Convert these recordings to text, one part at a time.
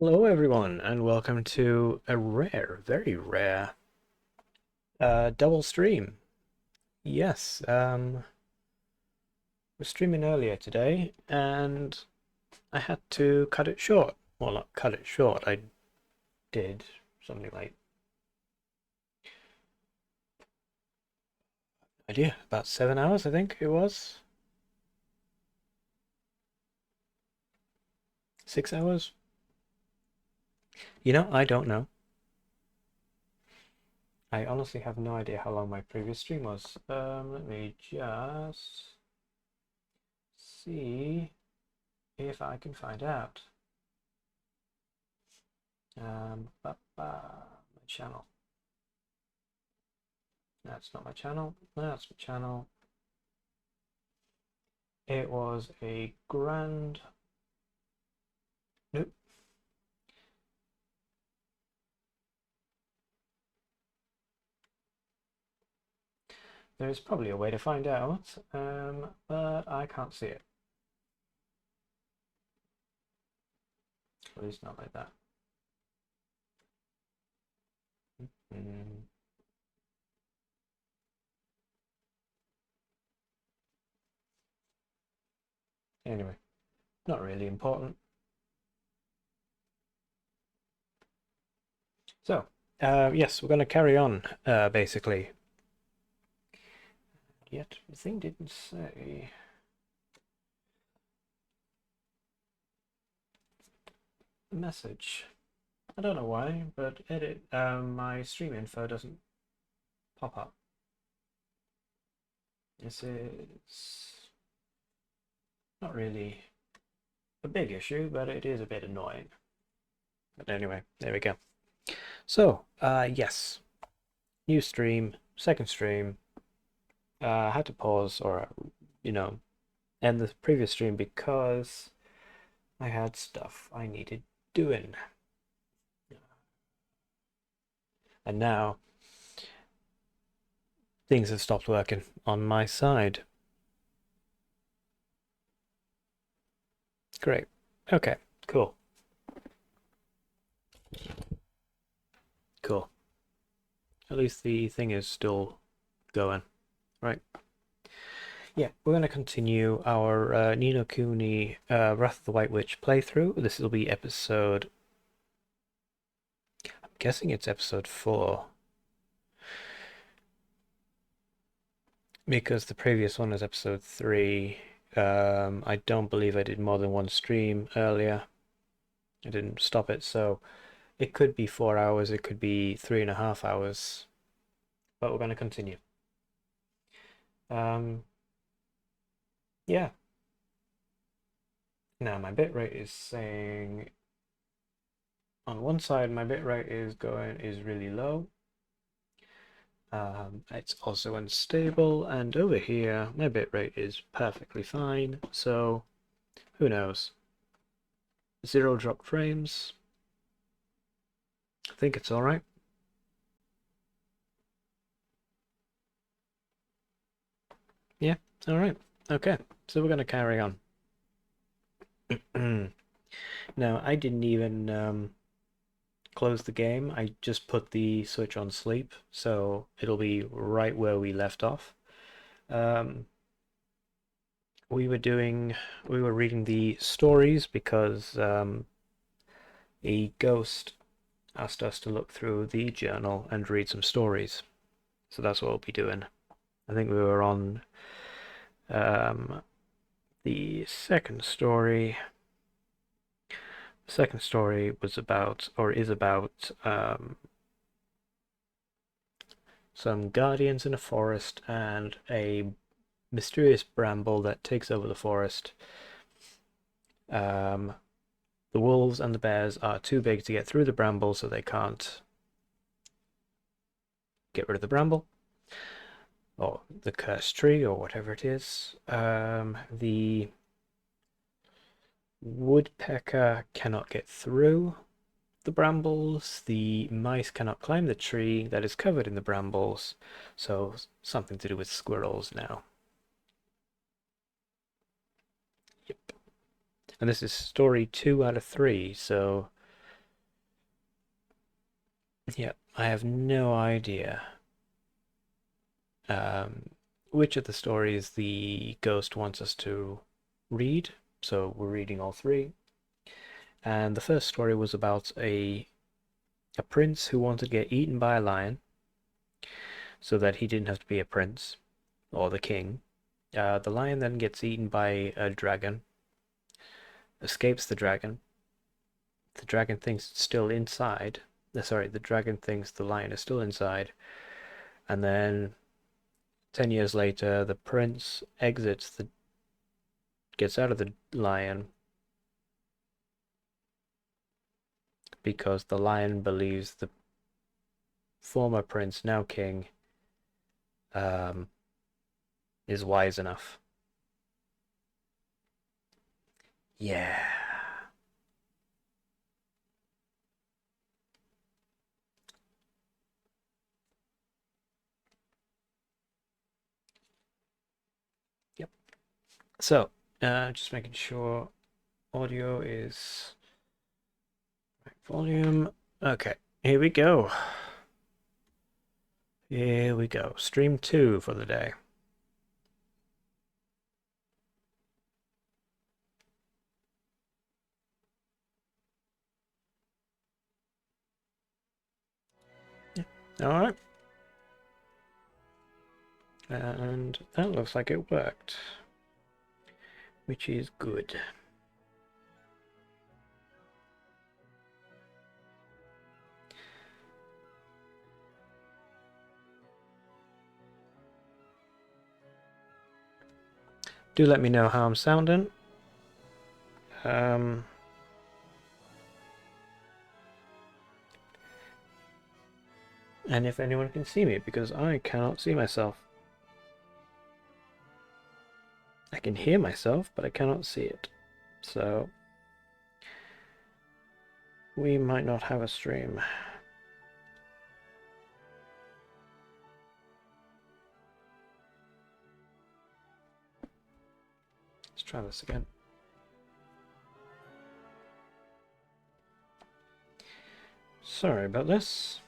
Hello, everyone, and welcome to a rare, very rare, double stream. Yes, we're streaming earlier today, and I had to cut it short. Well, not cut it short. I did something like, idea, about 7 hours, I think it was. 6 hours? I don't know. I honestly have no idea how long my previous stream was. Let me just see if I can find out. My channel. That's not my channel. That's my channel. It was a grand. Nope. There's probably a way to find out, but I can't see it. At least not like that. Mm. Anyway, not really important. So, yes, we're going to carry on, basically. Yet, the thing didn't say. Message. I don't know why, but my stream info doesn't pop up. This is not really a big issue, but it is a bit annoying. But anyway, there we go. So, yes, new stream, second stream. I had to pause or, you know, end the previous stream because I had stuff I needed doing. And now things have stopped working on my side. Great. Okay, cool. Cool. At least the thing is still going, right? Yeah, we're going to continue our Ni no Kuni Wrath of the White Witch playthrough. This will be episode. I'm guessing it's episode 4. Because the previous one is episode 3. I don't believe I did more than one stream earlier. I didn't stop it, so it could be 4 hours, it could be 3.5 hours. But we're going to continue. Yeah. Now my bitrate is saying on one side my bitrate is really low. It's also unstable, and over here my bitrate is perfectly fine, so who knows? 0 drop frames. I think it's alright. Yeah, alright. Okay, so we're going to carry on. Now, I didn't even close the game. I just put the switch on sleep, so it'll be right where we left off. Um, we were reading the stories because a ghost asked us to look through the journal and read some stories. So that's what we'll be doing. I think we were on the second story. The second story was about, or is about, some guardians in a forest and a mysterious bramble that takes over the forest. The wolves and the bears are too big to get through the bramble, so they can't get rid of the bramble or the cursed tree or whatever it is. The woodpecker cannot get through the brambles. The mice cannot climb the tree that is covered in the brambles. So something to do with squirrels now. Yep. And this is story 2 out of 3, so Yeah, I have no idea um, which of the stories the ghost wants us to read. So we're reading all three. And the first story was about a prince who wanted to get eaten by a lion so that he didn't have to be a prince or the king. The lion then gets eaten by a dragon, escapes the dragon. The dragon thinks it's still inside. Sorry, the dragon thinks the lion is still inside. And then 10 years later, the prince gets out of the lion because the lion believes the former prince, now king, um, is wise enough. Yeah. Yep. So, just making sure audio is right volume. Okay, here we go. Here we go. Stream 2 for the day. Yeah. All right. And that looks like it worked, which is good. Do let me know how I'm sounding. Um, and if anyone can see me, because I cannot see myself. I can hear myself, but I cannot see it. So we might not have a stream. Let's try this again. Sorry about this.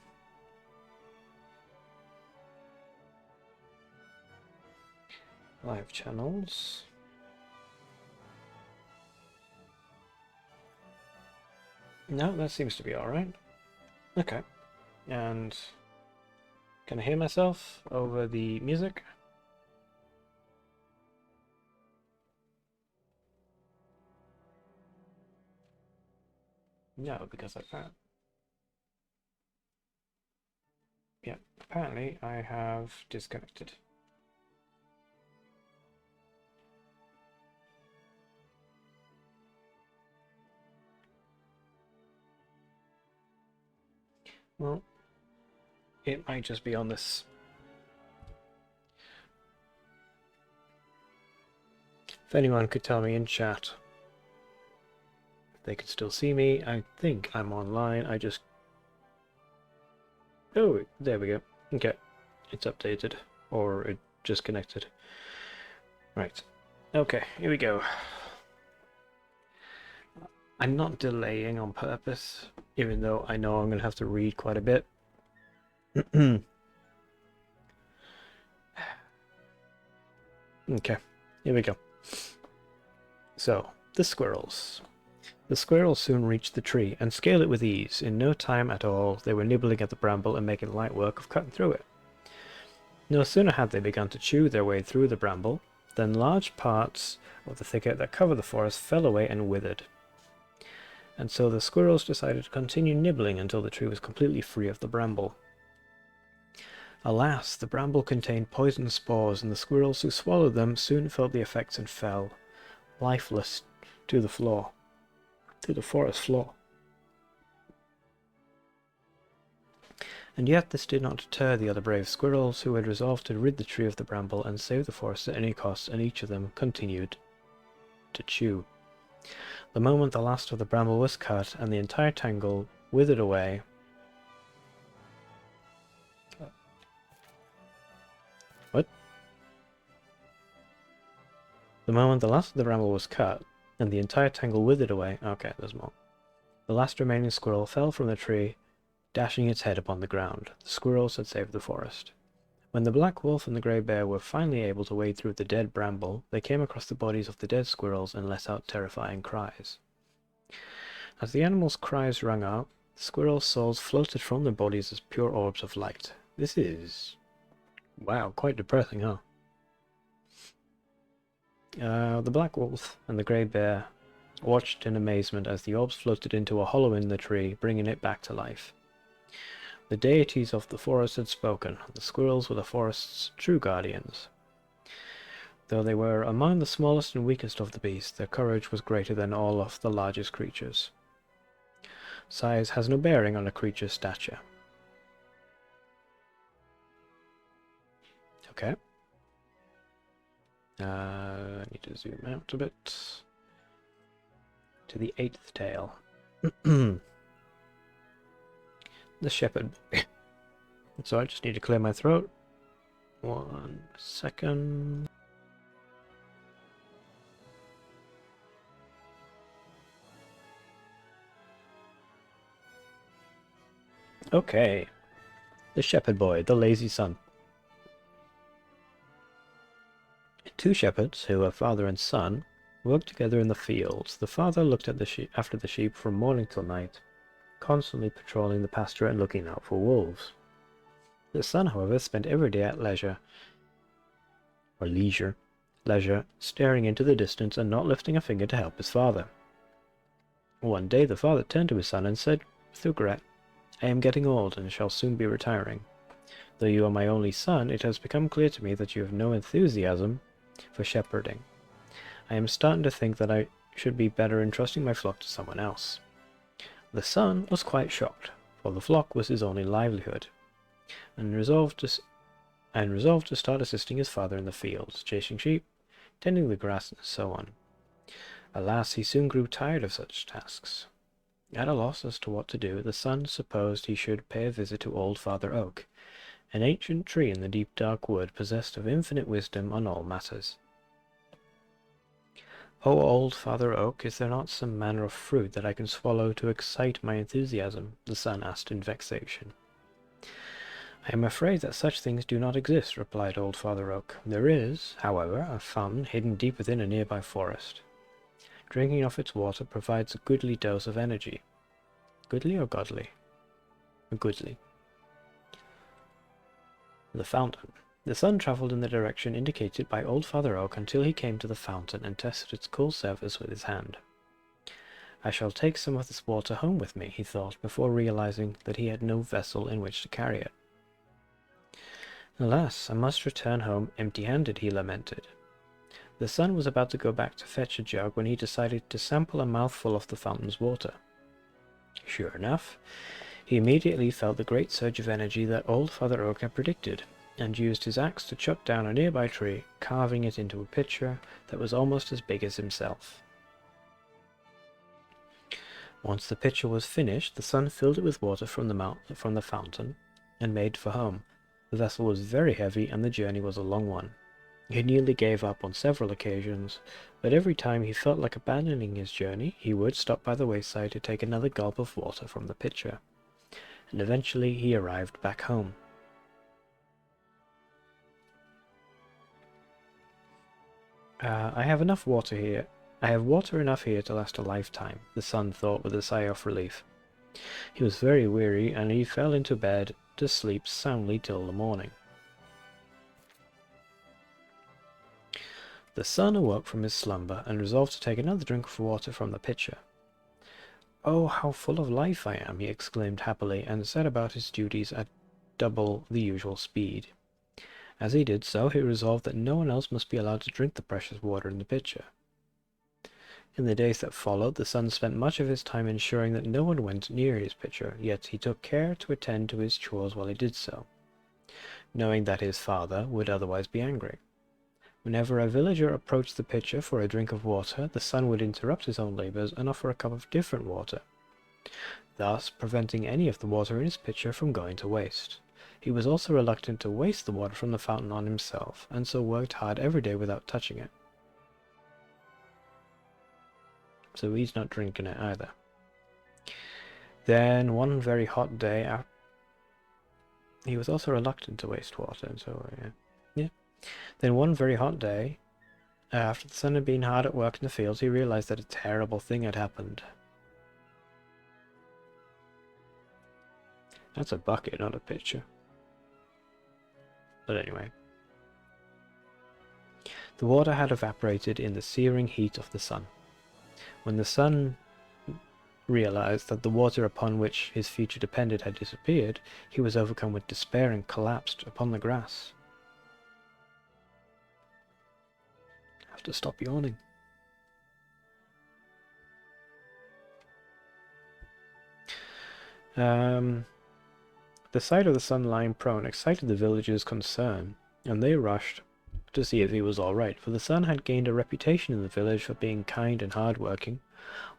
Live channels. No, that seems to be alright. Okay. And can I hear myself over the music? No, because I can't. Yeah, apparently I have disconnected. Well, it might just be on this. If anyone could tell me in chat if they could still see me, I think I'm online. I just... Oh, there we go. Okay, it's updated. Or it just connected. Right. Okay, here we go. I'm not delaying on purpose, even though I know I'm going to have to read quite a bit. Okay, here we go. So, the squirrels. The squirrels soon reached the tree and scaled it with ease. In no time at all, they were nibbling at the bramble and making light work of cutting through it. No sooner had they begun to chew their way through the bramble than large parts of the thicket that covered the forest fell away and withered. And so the squirrels decided to continue nibbling until the tree was completely free of the bramble. Alas, the bramble contained poison spores, and the squirrels who swallowed them soon felt the effects and fell, lifeless, to the floor, to the forest floor. And yet this did not deter the other brave squirrels, who had resolved to rid the tree of the bramble and save the forest at any cost, and each of them continued to chew. The moment the last of the bramble was cut and the entire tangle withered away, what? The moment the last of the bramble was cut and the entire tangle withered away, okay, there's more. The last remaining squirrel fell from the tree dashing its head upon the ground. The squirrels had saved the forest. When the black wolf and the grey bear were finally able to wade through the dead bramble, they came across the bodies of the dead squirrels and let out terrifying cries. As the animals' cries rang out, the squirrels' souls floated from their bodies as pure orbs of light. This is... wow, quite depressing, huh? The black wolf and the grey bear watched in amazement as the orbs floated into a hollow in the tree, bringing it back to life. The deities of the forest had spoken. The squirrels were the forest's true guardians. Though they were among the smallest and weakest of the beasts, their courage was greater than all of the largest creatures. Size has no bearing on a creature's stature. Okay. I need to zoom out a bit. To the 8th tale. The shepherd boy. So I just need to clear my throat. 1 second. Okay. The shepherd boy, the lazy son. Two shepherds, who were father and son, worked together in the fields. The father looked at after the sheep from morning till night, constantly patrolling the pasture and looking out for wolves. The son, however, spent every day at leisure, staring into the distance and not lifting a finger to help his father. One day the father turned to his son and said with regret, "I am getting old and shall soon be retiring. Though you are my only son, it has become clear to me that you have no enthusiasm for shepherding. I am starting to think that I should be better entrusting my flock to someone else." The son was quite shocked, for the flock was his only livelihood, and resolved to start assisting his father in the fields, chasing sheep, tending the grass, and so on. Alas, he soon grew tired of such tasks. At a loss as to what to do, the son supposed he should pay a visit to old Father Oak, an ancient tree in the deep dark wood possessed of infinite wisdom on all matters. "O old Father Oak, is there not some manner of fruit that I can swallow to excite my enthusiasm?" the son asked in vexation. "I am afraid that such things do not exist," replied old Father Oak. "There is, however, a fountain hidden deep within a nearby forest. Drinking of its water provides a goodly dose of energy." Goodly or godly? Goodly. The fountain. The son travelled in the direction indicated by old Father Oak until he came to the fountain and tested its cool surface with his hand. "I shall take some of this water home with me," he thought, before realizing that he had no vessel in which to carry it. "Alas, I must return home empty-handed," he lamented. The son was about to go back to fetch a jug when he decided to sample a mouthful of the fountain's water. Sure enough, he immediately felt the great surge of energy that old Father Oak had predicted, and used his axe to chop down a nearby tree, carving it into a pitcher that was almost as big as himself. Once the pitcher was finished, the son filled it with water from the fountain and made for home. The vessel was very heavy and the journey was a long one. He nearly gave up on several occasions, but every time he felt like abandoning his journey, he would stop by the wayside to take another gulp of water from the pitcher, and eventually he arrived back home. I have water enough here to last a lifetime," the son thought with a sigh of relief. He was very weary, and he fell into bed to sleep soundly till the morning. The son awoke from his slumber and resolved to take another drink of water from the pitcher. "Oh, how full of life I am!" he exclaimed happily, and set about his duties at double the usual speed. As he did so, he resolved that no one else must be allowed to drink the precious water in the pitcher. In the days that followed, the son spent much of his time ensuring that no one went near his pitcher, yet he took care to attend to his chores while he did so, knowing that his father would otherwise be angry. Whenever a villager approached the pitcher for a drink of water, the son would interrupt his own labors and offer a cup of different water, thus preventing any of the water in his pitcher from going to waste. He was also reluctant to waste the water from the fountain on himself, and so worked hard every day without touching it. So he's not drinking it either. Then one very hot day, he was also reluctant to waste water, and so yeah. Then one very hot day, after the sun had been hard at work in the fields, he realized that a terrible thing had happened. That's a bucket, not a pitcher. But anyway. The water had evaporated in the searing heat of the sun. When the sun realized that the water upon which his future depended had disappeared, he was overcome with despair and collapsed upon the grass. I have to stop yawning. The sight of the sun lying prone excited the villagers' concern, and they rushed to see if he was all right, for the sun had gained a reputation in the village for being kind and hard-working,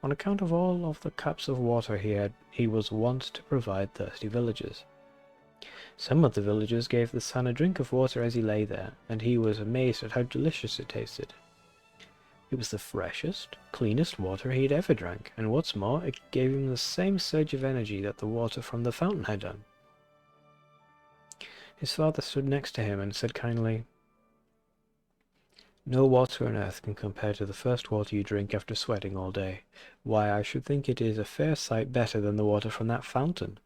on account of all of the cups of water he was wont to provide thirsty villagers. Some of the villagers gave the sun a drink of water as he lay there, and he was amazed at how delicious it tasted. It was the freshest, cleanest water he had ever drank, and what's more, it gave him the same surge of energy that the water from the fountain had done. His father stood next to him and said kindly, "No water on earth can compare to the first water you drink after sweating all day. Why, I should think it is a fair sight better than the water from that fountain."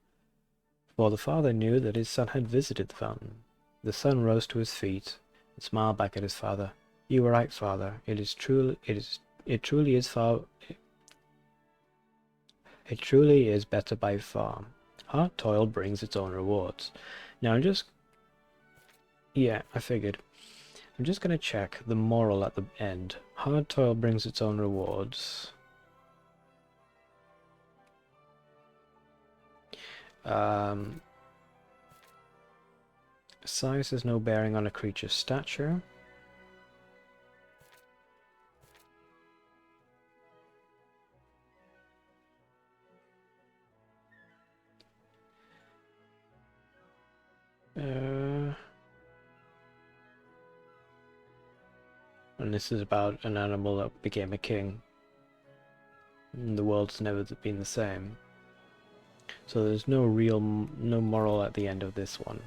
For the father knew that his son had visited the fountain. The son rose to his feet and smiled back at his father. "You are right, father. It truly is better by far. Hard toil brings its own rewards." Now I figured. I'm just going to check the moral at the end. Hard toil brings its own rewards. Size has no bearing on a creature's stature. And this is about an animal that became a king. And the world's never been the same. So there's no moral at the end of this one.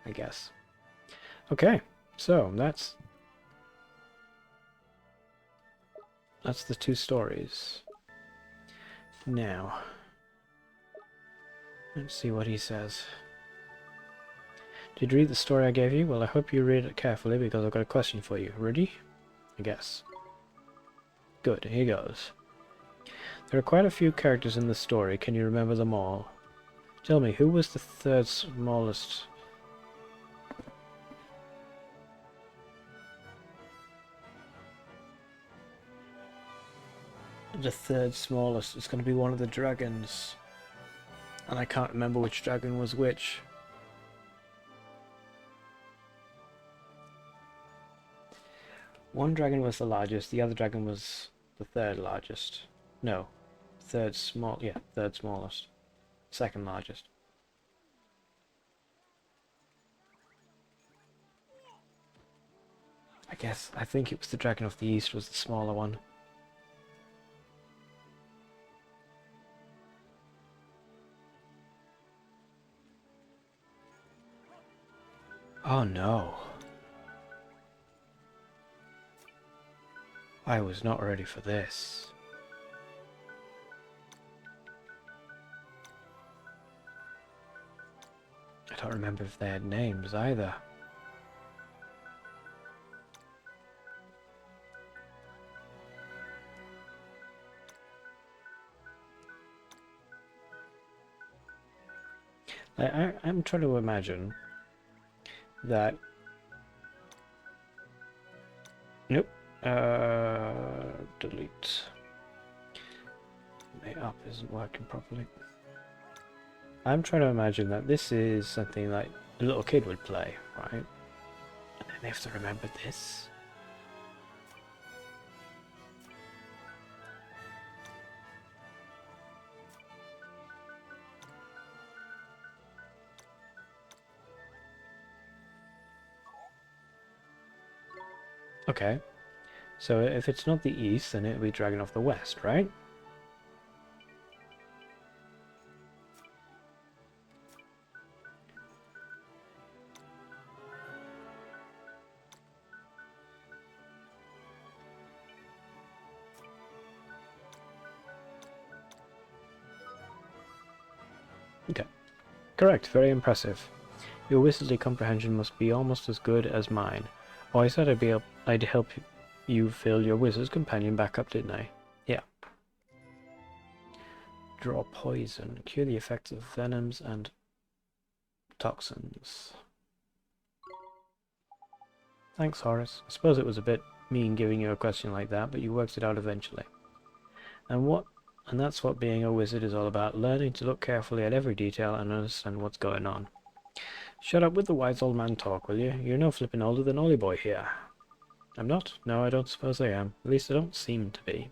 I guess. Okay, so that's the two stories. Now, let's see what he says. Did you read the story I gave you? Well, I hope you read it carefully because I've got a question for you. Ready? I guess. Good, here goes. There are quite a few characters in the story. Can you remember them all? Tell me, who was the third smallest? The third smallest is going to be one of the dragons. And I can't remember which dragon was which. One dragon was the largest, the other dragon was the third largest. No, third smallest. Second largest. I think it was the Dragon of the East was the smaller one. Oh no. I was not ready for this. I don't remember if they had names either. I'm trying to imagine that... Nope. Delete. My app isn't working properly. I'm trying to imagine that this is something like a little kid would play, right? And then they have to remember this. Okay, So if it's not the east, then it'll be dragon of the west, right? Okay. Correct, very impressive. Your wizardly comprehension must be almost as good as mine. Oh, I said I'd help you fill your wizard's companion back up, didn't I? Yeah. Draw poison. Cure the effects of venoms and toxins. Thanks, Horace. I suppose it was a bit mean giving you a question like that, but you worked it out eventually. And that's what being a wizard is all about, learning to look carefully at every detail and understand what's going on. Shut up with the wise old man talk, will you? You're no flippin' older than Ollie Boy here. I'm not? No, I don't suppose I am. At least I don't seem to be.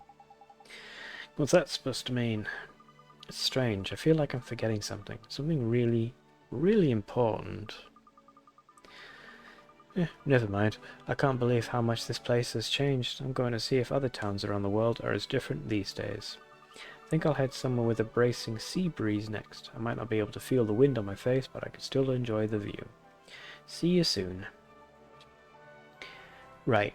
What's that supposed to mean? It's strange. I feel like I'm forgetting something. Something really, really important. Never mind. I can't believe how much this place has changed. I'm going to see if other towns around the world are as different these days. I think I'll head somewhere with a bracing sea breeze next. I might not be able to feel the wind on my face, but I can still enjoy the view. See you soon. Right.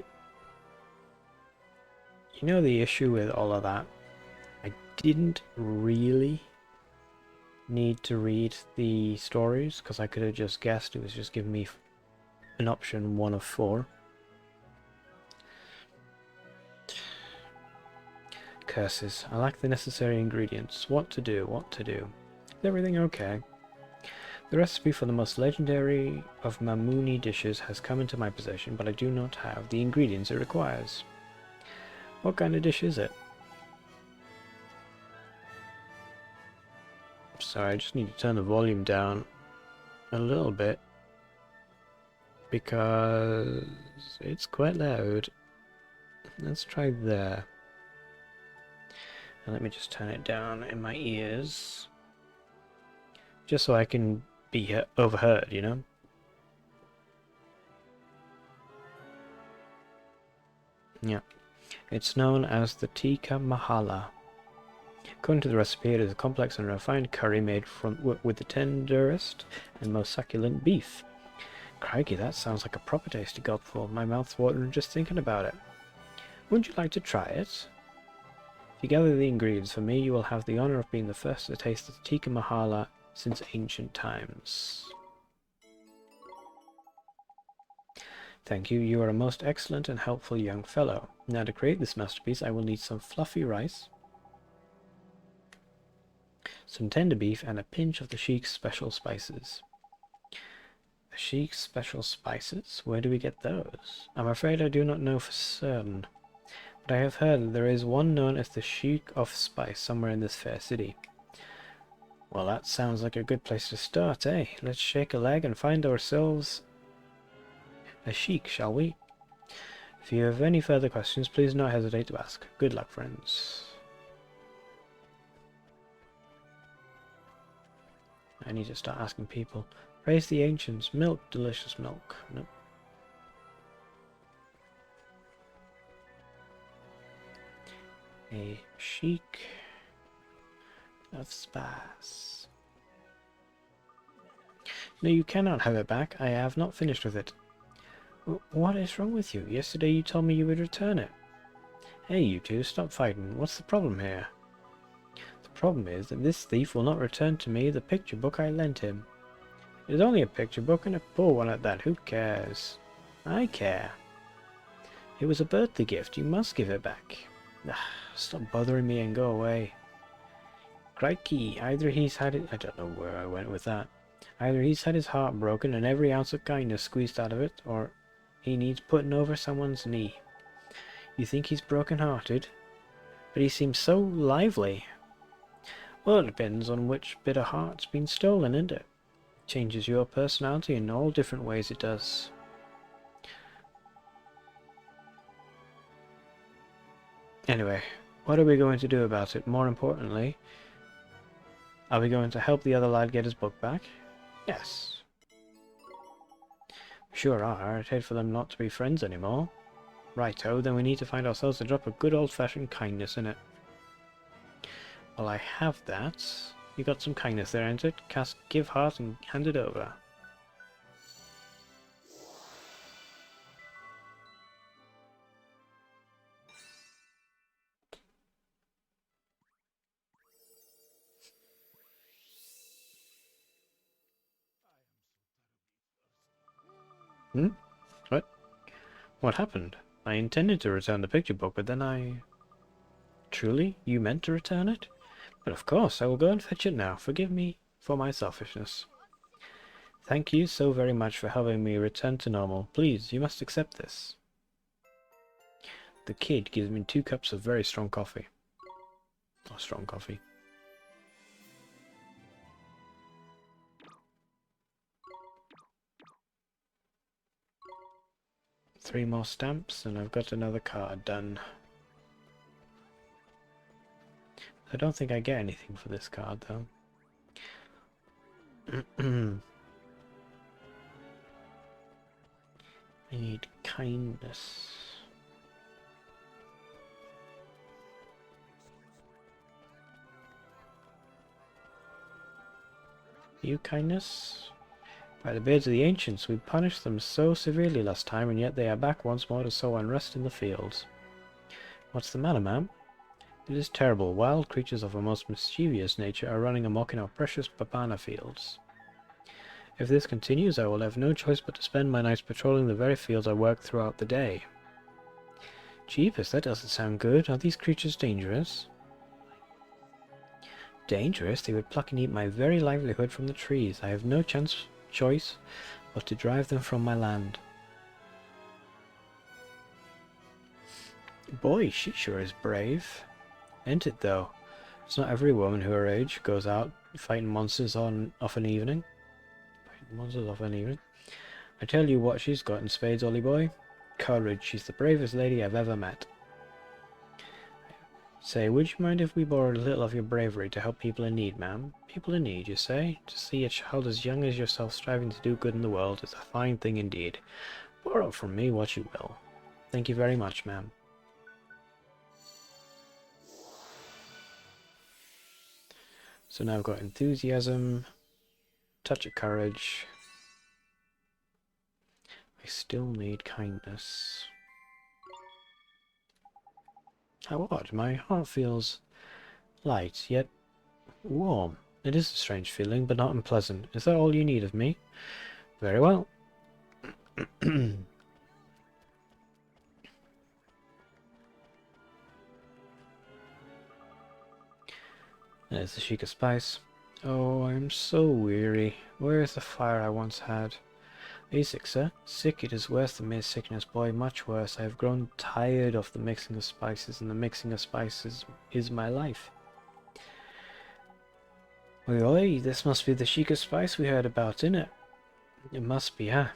You know the issue with all of that? I didn't really need to read the stories, because I could have just guessed. It was just giving me an option 1 of 4. Curses. I lack the necessary ingredients. What to do? What to do? Is everything okay? The recipe for the most legendary of Mamuni dishes has come into my possession, but I do not have the ingredients it requires. What kind of dish is it? Sorry, I just need to turn the volume down a little bit because it's quite loud. Let's try there. And let me just turn it down in my ears. Just so I can be overheard, you know? Yeah. It's known as the tikka mahala. According to the recipe, it is a complex and refined curry made with the tenderest and most succulent beef. Crikey, that sounds like a proper tasty gobful. My mouth's watering just thinking about it. Wouldn't you like to try it? If you gather the ingredients for me, you will have the honor of being the first to taste the tikka mahala since ancient times. Thank you, you are a most excellent and helpful young fellow. Now to create this masterpiece, I will need some fluffy rice, some tender beef, and a pinch of the Sheik's special spices. The Sheik's special spices? Where do we get those? I'm afraid I do not know for certain, but I have heard that there is one known as the Sheik of Spice somewhere in this fair city. Well, that sounds like a good place to start, eh? Let's shake a leg and find ourselves a Sheik, shall we? If you have any further questions, please do not hesitate to ask. Good luck, friends. I need to start asking people. Praise the ancients. Milk, delicious milk. Nope. A Sheik of Spice. No, you cannot have it back. I have not finished with it. What is wrong with you? Yesterday you told me you would return it. Hey, you two, stop fighting. What's the problem here? The problem is that this thief will not return to me the picture book I lent him. It is only a picture book, and a poor one at that. Who cares? I care. It was a birthday gift. You must give it back. Stop bothering me and go away. Crikey, either he's had it... I don't know where I went with that. Either he's had his heart broken and every ounce of kindness squeezed out of it, or he needs putting over someone's knee. You think he's broken-hearted? But he seems so lively. Well, it depends on which bit of heart's been stolen, isn't it? Changes your personality in all different ways, it does. Anyway, what are we going to do about it? More importantly, are we going to help the other lad get his book back? Yes. We sure are. I'd hate for them not to be friends anymore. Righto, then we need to find ourselves a drop of good old-fashioned kindness in it. Well, I have that. You got some kindness there, ain't it? Cast Give Heart and hand it over. Hmm? What? What happened? I intended to return the picture book, but then I... Truly? You meant to return it? But of course, I will go and fetch it now. Forgive me for my selfishness. Thank you so very much for helping me return to normal. Please, you must accept this. The kid gives me 2 cups of very strong coffee. Oh, strong coffee. Three more stamps, and I've got another card done. I don't think I get anything for this card, though. I need kindness. You kindness? By the beards of the ancients, we punished them so severely last time, and yet they are back once more to sow unrest in the fields. What's the matter, ma'am? It is terrible. Wild creatures of a most mischievous nature are running amok in our precious papana fields. If this continues, I will have no choice but to spend my nights patrolling the very fields I work throughout the day. Jeepers, that doesn't sound good. Are these creatures dangerous? Dangerous? They would pluck and eat my very livelihood from the trees. I have no choice but to drive them from my land. Boy, she sure is brave. Ain't it, though? It's not every woman who her age goes out fighting monsters off an evening. I tell you what she's got in spades, Ollie boy. Courage. She's the bravest lady I've ever met. Say, would you mind if we borrowed a little of your bravery to help people in need, ma'am? People in need, you say? To see a child as young as yourself striving to do good in the world is a fine thing indeed. Borrow from me what you will. Thank you very much, ma'am. So now I've got enthusiasm, touch of courage. I still need kindness. How odd, my heart feels light, yet warm. It is a strange feeling, but not unpleasant. Is that all you need of me? Very well. There's the Sheikah Spice. Oh, I am so weary. Where is the fire I once had? Are you sick, sir? Sick? It is worse than mere sickness, boy, much worse. I have grown tired of the mixing of spices, and the mixing of spices is my life. Oi, oi, this must be the Sheikah Spice we heard about, innit? It must be, huh?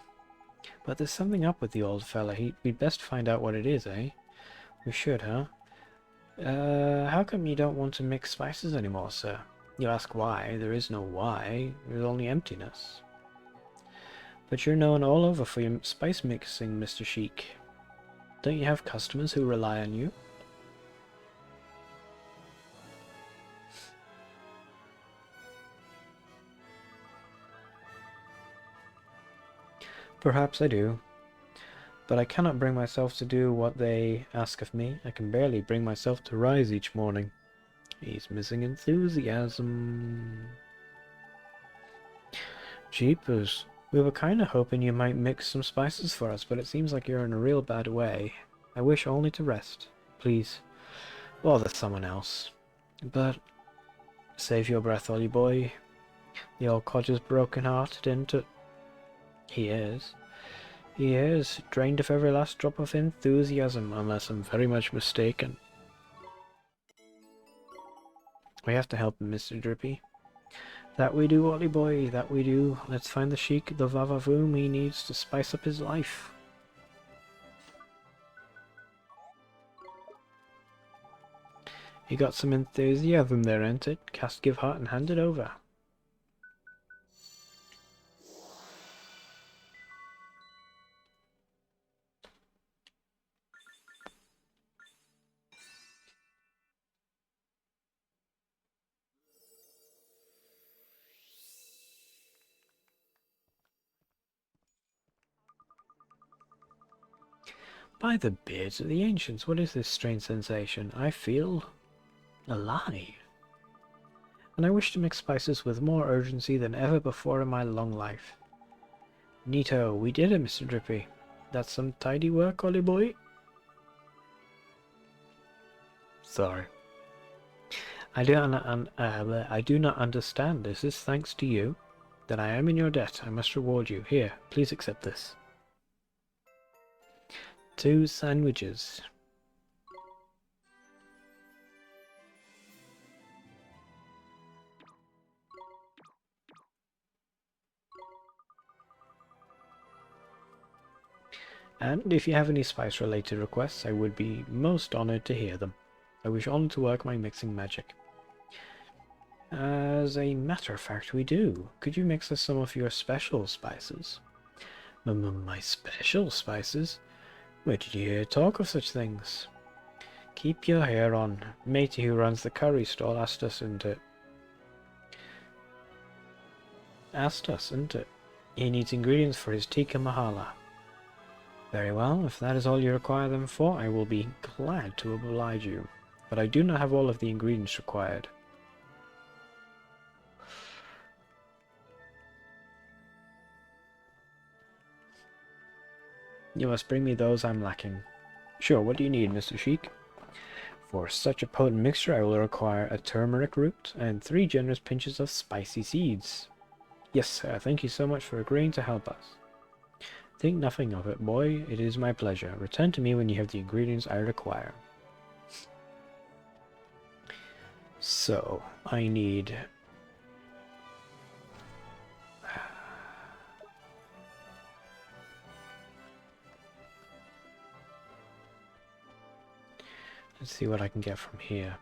But there's something up with the old fella. We'd best find out what it is, eh? We should, huh? How come you don't want to mix spices anymore, sir? You ask why. There is no why. There's only emptiness. But you're known all over for your spice mixing, Mr. Sheik. Don't you have customers who rely on you? Perhaps I do. But I cannot bring myself to do what they ask of me. I can barely bring myself to rise each morning. He's missing enthusiasm. Jeepers. We were kinda hoping you might mix some spices for us, but it seems like you're in a real bad way. I wish only to rest. Please. Bother someone else. But save your breath, Ollie boy. The old codger's broken-hearted, isn't it? He is. He is, drained of every last drop of enthusiasm, unless I'm very much mistaken. We have to help him, Mr. Drippy. That we do, Ollie boy, that we do. Let's find the Sheik, the Vavavoom he needs to spice up his life. You got some enthusiasm there, ain't it? Cast Give Heart and hand it over. By the beards of the ancients, what is this strange sensation? I feel alive. And I wish to mix spices with more urgency than ever before in my long life. Neato, we did it, Mr. Drippy. That's some tidy work, Ollie boy. Sorry. I do not understand. This is thanks to you that I am in your debt. I must reward you. Here, please accept this. 2 sandwiches. And if you have any spice-related requests, I would be most honored to hear them. I wish only to work my mixing magic. As a matter of fact, we do. Could you mix us some of your special spices? My special spices? Where did you hear talk of such things? Keep your hair on. Matey who runs the curry stall asked us, isn't it? He needs ingredients for his tikka mahala. Very well, if that is all you require them for, I will be glad to oblige you. But I do not have all of the ingredients required. You must bring me those I'm lacking. Sure, what do you need, Mr. Sheik? For such a potent mixture, I will require a turmeric root and 3 generous pinches of spicy seeds. Yes, sir, thank you so much for agreeing to help us. Think nothing of it, boy. It is my pleasure. Return to me when you have the ingredients I require. So, I need... Let's see what I can get from here.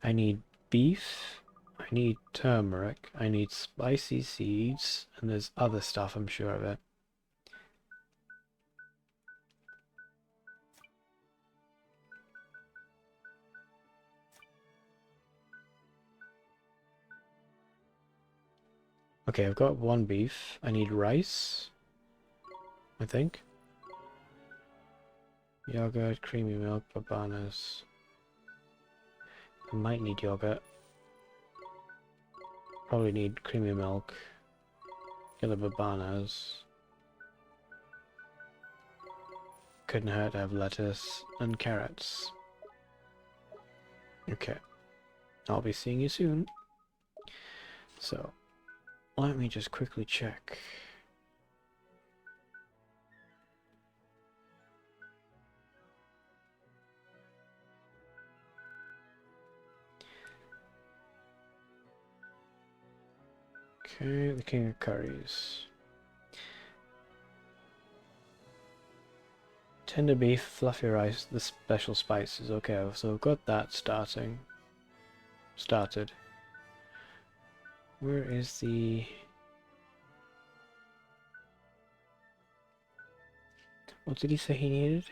I need beef, I need turmeric, I need spicy seeds, and there's other stuff, I'm sure of it. Okay, I've got 1 beef. I need rice, I think. Yogurt, creamy milk, babanas. I might need yogurt. Probably need creamy milk. Get the babanas. Couldn't hurt to have lettuce and carrots. Okay. I'll be seeing you soon. So, let me just quickly check. Okay, the king of curries. Tender beef, fluffy rice, the special spices. Okay, so I've got that started. Where is the... What did he say he needed?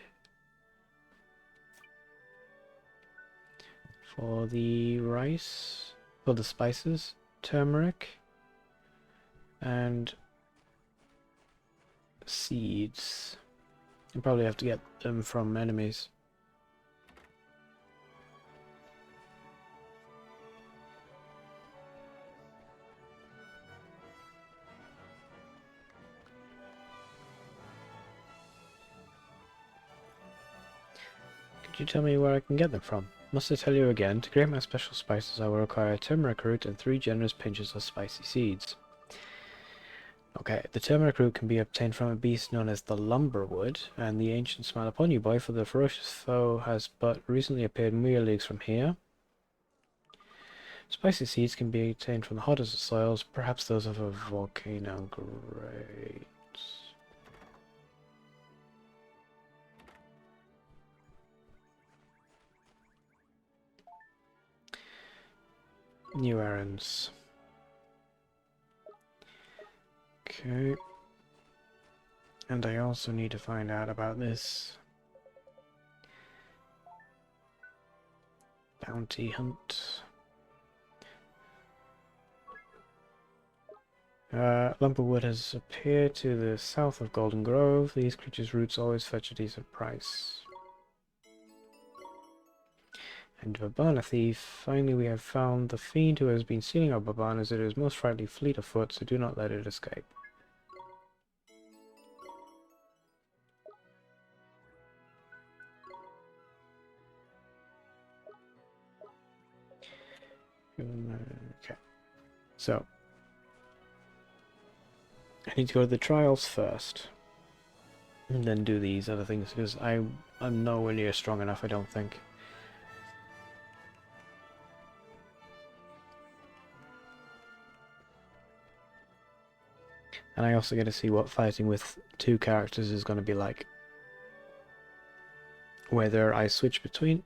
For the rice, for the spices, turmeric, and seeds. You probably have to get them from enemies. Could you tell me where I can get them from? Must I tell you again? To create my special spices, I will require a turmeric root and 3 generous pinches of spicy seeds. Okay, the turmeric root can be obtained from a beast known as the lumberwood, and the ancients smile upon you, boy, for the ferocious foe has but recently appeared mere leagues from here. Spicy seeds can be obtained from the hottest of soils, perhaps those of a volcano. Great. New errands. Okay. And I also need to find out about this bounty hunt. Lumberwood has appeared to the south of Golden Grove. These creatures' roots always fetch a decent price. And Babana Thief. Finally we have found the fiend who has been stealing our Babanas. It is most frightfully fleet of foot, so do not let it escape. Okay. So, I need to go to the trials first. And then do these other things, because I'm nowhere near strong enough, I don't think. And I also get to see what fighting with two characters is going to be like. Whether I switch between...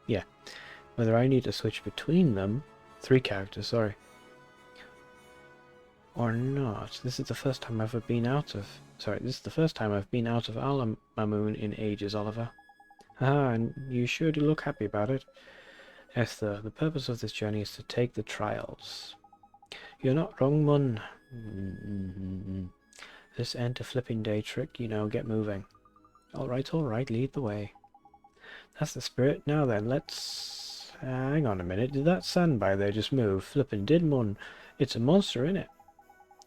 Yeah. Whether I need to switch between them... 3 characters, sorry. Or not. This is the first time I've ever been out of... Sorry, this is the first time I've been out of Alamamoon in ages, Oliver. Ah, and you sure do look happy about it. Esther, the purpose of this journey is to take the trials. You're not wrong, Mun. This ain't a flipping day trick, you know, get moving. Alright, lead the way. That's the spirit. Now then, let's... hang on a minute, did that sandbag there just move? Flippin' did, Mun. It's a monster, innit?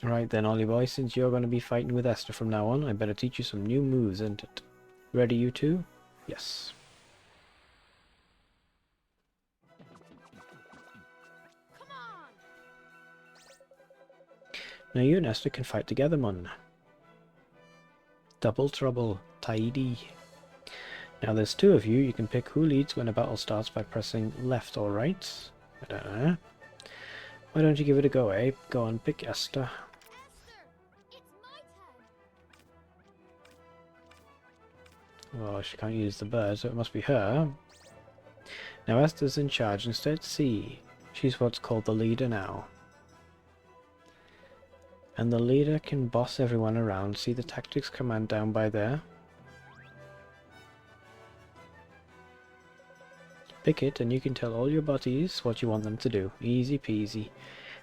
Right then, Ollie boy, since you're going to be fighting with Esther from now on, I better teach you some new moves, isn't it? Ready, you two? Yes. Come on. Now you and Esther can fight together, Mun. Double trouble. Tidy. Now there's 2 of you. You can pick who leads when a battle starts by pressing left or right. I don't know. Why don't you give it a go, eh? Go on, pick Esther. Well, she can't use the bird, so it must be her. Now Esther's in charge instead. See, she's what's called the leader now. And the leader can boss everyone around. See the tactics command down by there? Pick it and you can tell all your buddies what you want them to do. Easy peasy.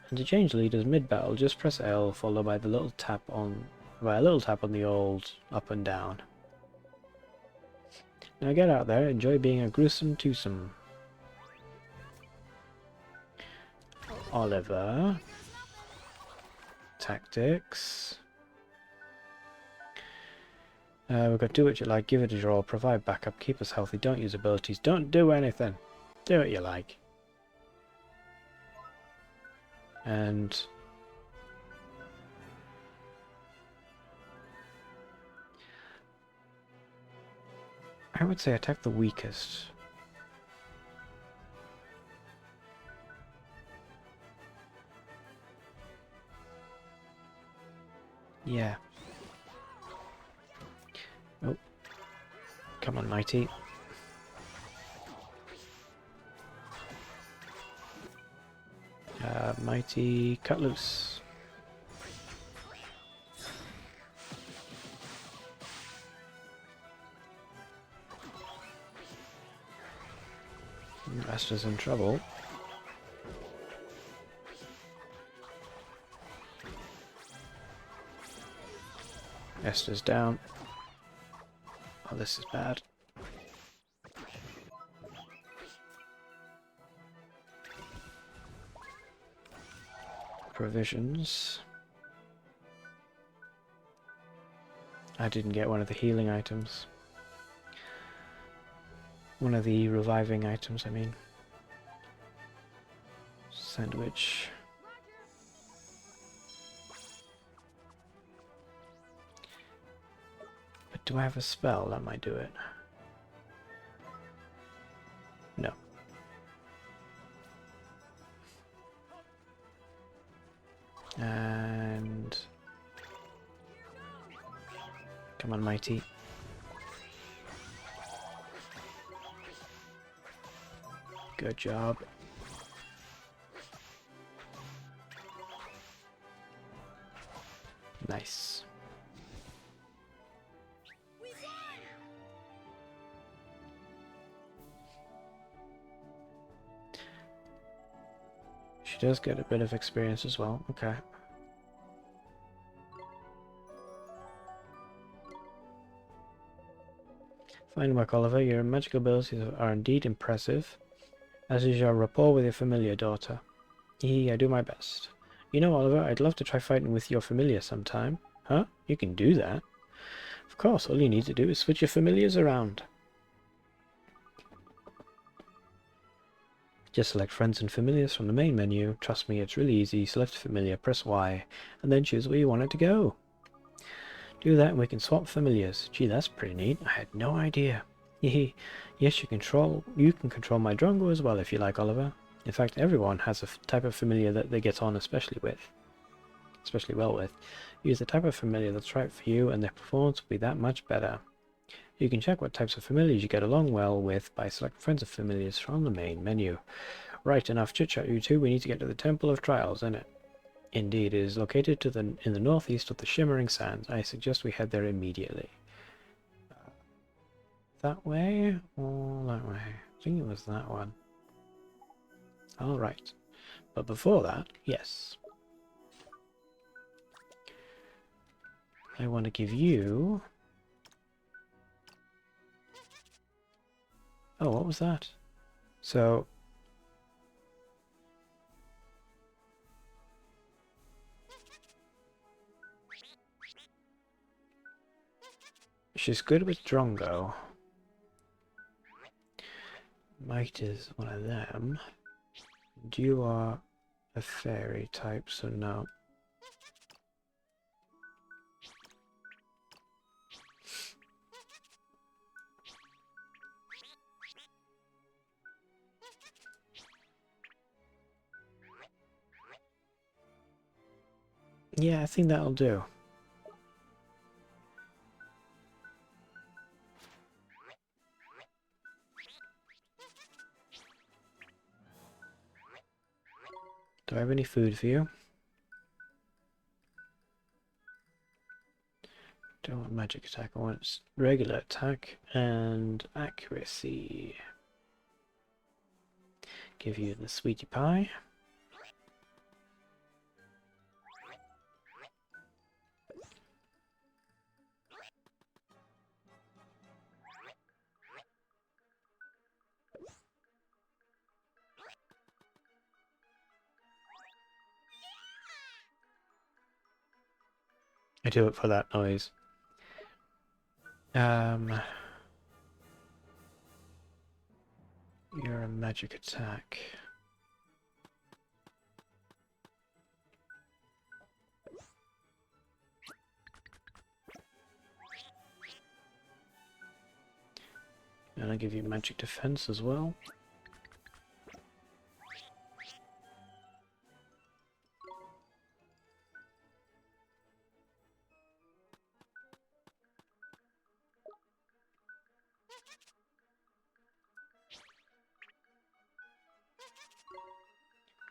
And to change leaders mid-battle, just press L followed by a little tap on the old up and down. Now get out there, enjoy being a gruesome twosome. Oliver. Tactics. We've got do what you like, give it a draw, provide backup, keep us healthy, don't use abilities, don't do anything. Do what you like. And... I would say attack the weakest. Yeah. Oh. Come on, Mighty. Mighty, cut loose. Esther's in trouble. Esther's down. Oh, this is bad. Provisions. I didn't get one of the healing items. One of the reviving items, I mean. Sandwich. But do I have a spell that might do it? No. And... come on, Mighty. Good job. Nice. She does get a bit of experience as well. Okay. Fine work, Oliver. Your magical abilities are indeed impressive, as is your rapport with your familiar daughter. I do my best. You know, Oliver, I'd love to try fighting with your familiar sometime. Huh? You can do that. Of course, all you need to do is switch your familiars around. Just select Friends and Familiars from the main menu. Trust me, it's really easy. Select a familiar, press Y, and then choose where you want it to go. Do that and we can swap familiars. Gee, that's pretty neat. I had no idea. Hehe. Yes, you can control my Drongo as well if you like, Oliver. In fact, everyone has a type of familiar that they get on especially well with. Use the type of familiar that's right for you and their performance will be that much better. You can check what types of familiars you get along well with by selecting Friends of Familiars from the main menu. Right, enough chit-chat, you two. We need to get to the Temple of Trials, innit? Indeed, it is located in the northeast of the Shimmering Sands. I suggest we head there immediately. That way or that way? I think it was that one. Alright. But before that, yes. I want to give you... Oh, what was that? So... she's good with Drongo. Might is one of them. And you are a fairy type, so no. Yeah, I think that'll do. Do I have any food for you? Don't want magic attack, I want regular attack and accuracy. Give you the sweetie pie. I do it for that noise. You're a magic attack. And I give you magic defense as well.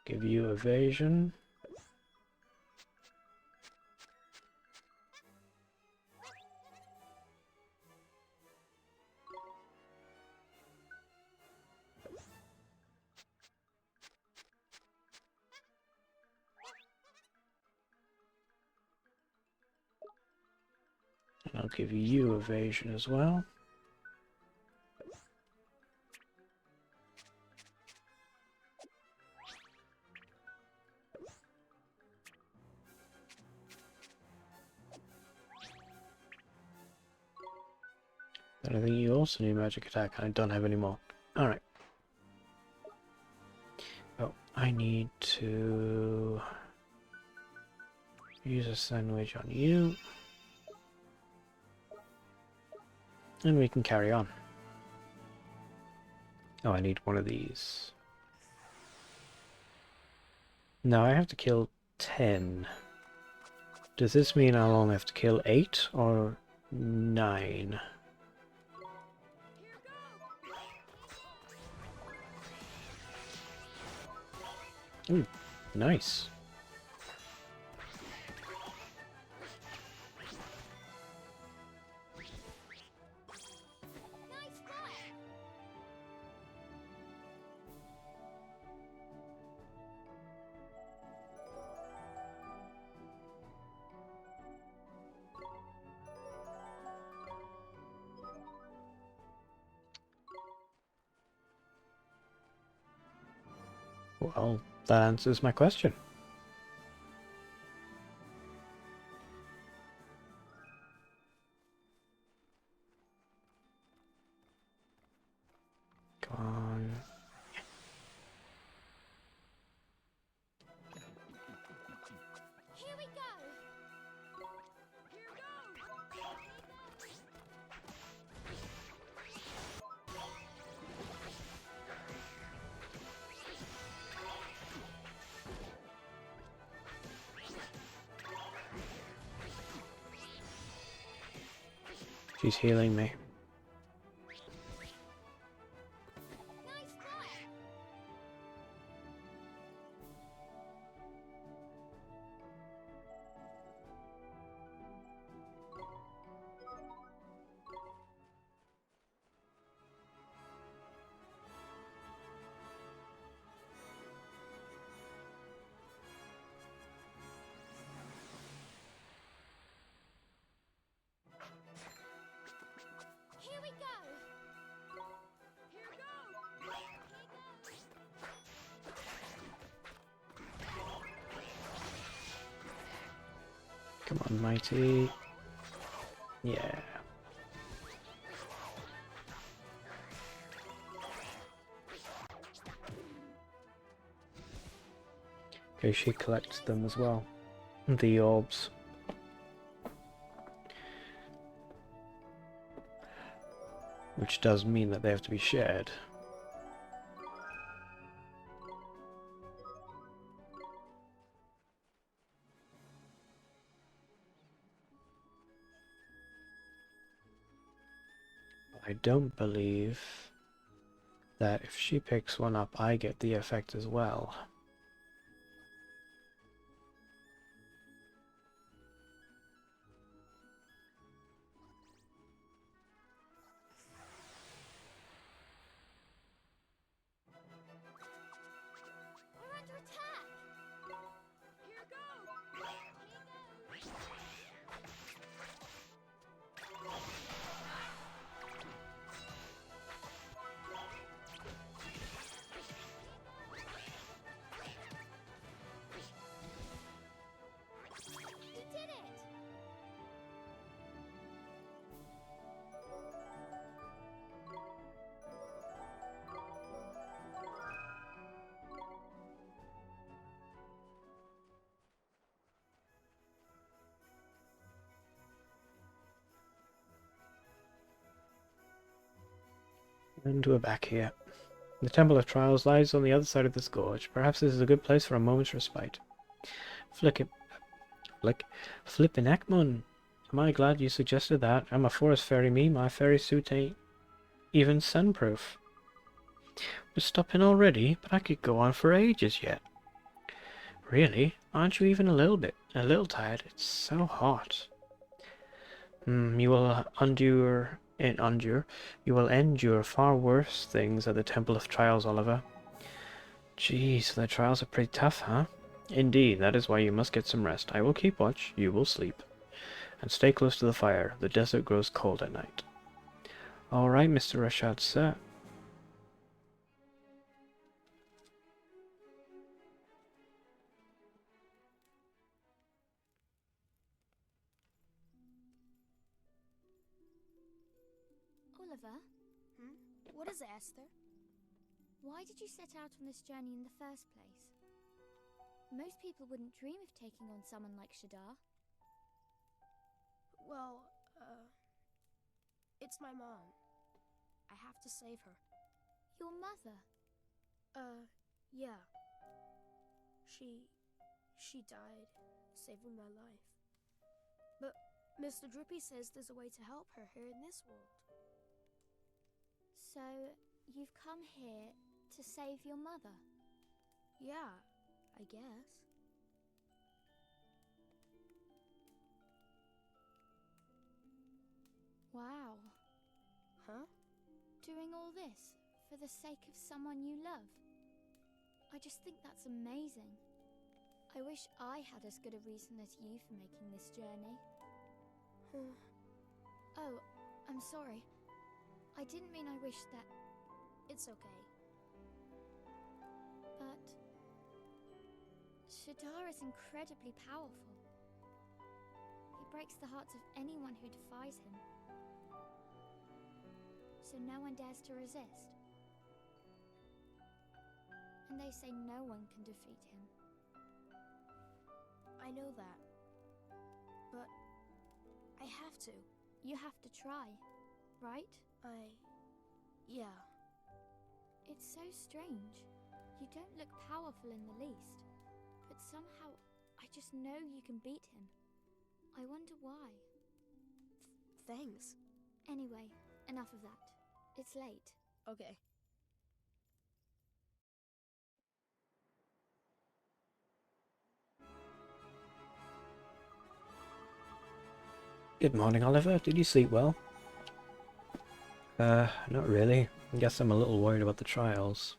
Give you evasion. And I'll give you evasion as well. And I think you also need magic attack, and I don't have any more. Alright. Oh, I need to use a sandwich on you. And we can carry on. Oh, I need one of these. No, I have to kill 10. Does this mean I'll only have to kill 8 or 9? Ooh, nice. Well, that answers my question. Come on. Here we go. She's healing me. Nice fight. Here we go. Here goes. Come on, Mighty. Yeah. Okay, she collects them as well. The orbs. Which does mean that they have to be shared. I don't believe that if she picks one up, I get the effect as well. We're under attack. Here goes. We did it. And we're back here. The Temple of Trials lies on the other side of this gorge. Perhaps this is a good place for a moment's respite. Flick it. Flick. Flippin' Ekmon! Am I glad you suggested that? I'm a forest fairy, me. My fairy suit ain't even sunproof. We're stopping already, but I could go on for ages yet. Really? Aren't you even a little tired? It's so hot. You will you will endure far worse things at the Temple of Trials, Oliver. Geez, the trials are pretty tough, huh? Indeed, that is why you must get some rest. I will keep watch, you will sleep. And stay close to the fire. The desert grows cold at night. All right, Mr. Rashad, sir. Oliver? What is it, Esther? Why did you set out on this journey in the first place? Most people wouldn't dream of taking on someone like Shadar. Well, it's my mom. I have to save her. Your mother? Yeah. She died, saving my life. But Mr. Drippy says there's a way to help her here in this world. So, you've come here to save your mother? Yeah, I guess. Wow. Huh? Doing all this for the sake of someone you love? I just think that's amazing. I wish I had as good a reason as you for making this journey. Oh, I'm sorry. I didn't mean I wish that... It's okay. But Shadar is incredibly powerful. He breaks the hearts of anyone who defies him. So no one dares to resist. And they say no one can defeat him. I know that. But I have to. You have to try, right? Yeah. It's so strange. You don't look powerful in the least. But somehow, I just know you can beat him. I wonder why. Thanks. Anyway, enough of that. It's late. Okay. Good morning, Oliver. Did you sleep well? Not really. I guess I'm a little worried about the trials.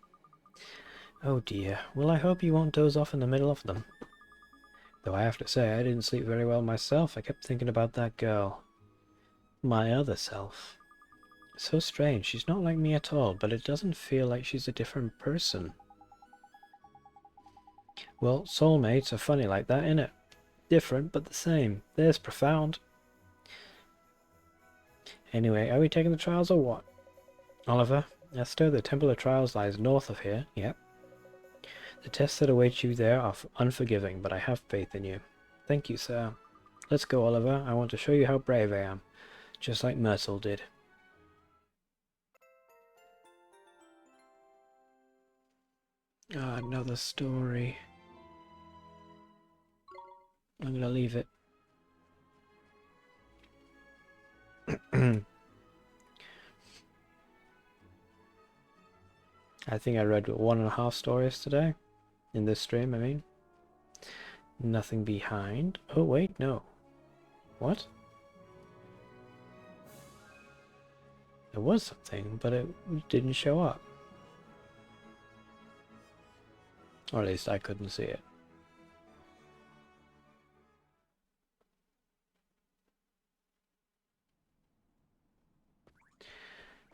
Oh dear. Well, I hope you won't doze off in the middle of them. Though I have to say, I didn't sleep very well myself. I kept thinking about that girl. My other self. So strange. She's not like me at all, but it doesn't feel like she's a different person. Well, soulmates are funny like that, innit? Different, but the same. There's profound. Anyway, are we taking the trials or what? Oliver, Esther, the Temple of Trials lies north of here. Yep. The tests that await you there are unforgiving, but I have faith in you. Thank you, sir. Let's go, Oliver. I want to show you how brave I am, just like Myrtle did. Ah, another story. I'm gonna leave it. I think I read 1.5 stories today. In this stream, I mean. Nothing behind. Oh, wait, no. What? There was something, but it didn't show up. Or at least I couldn't see it.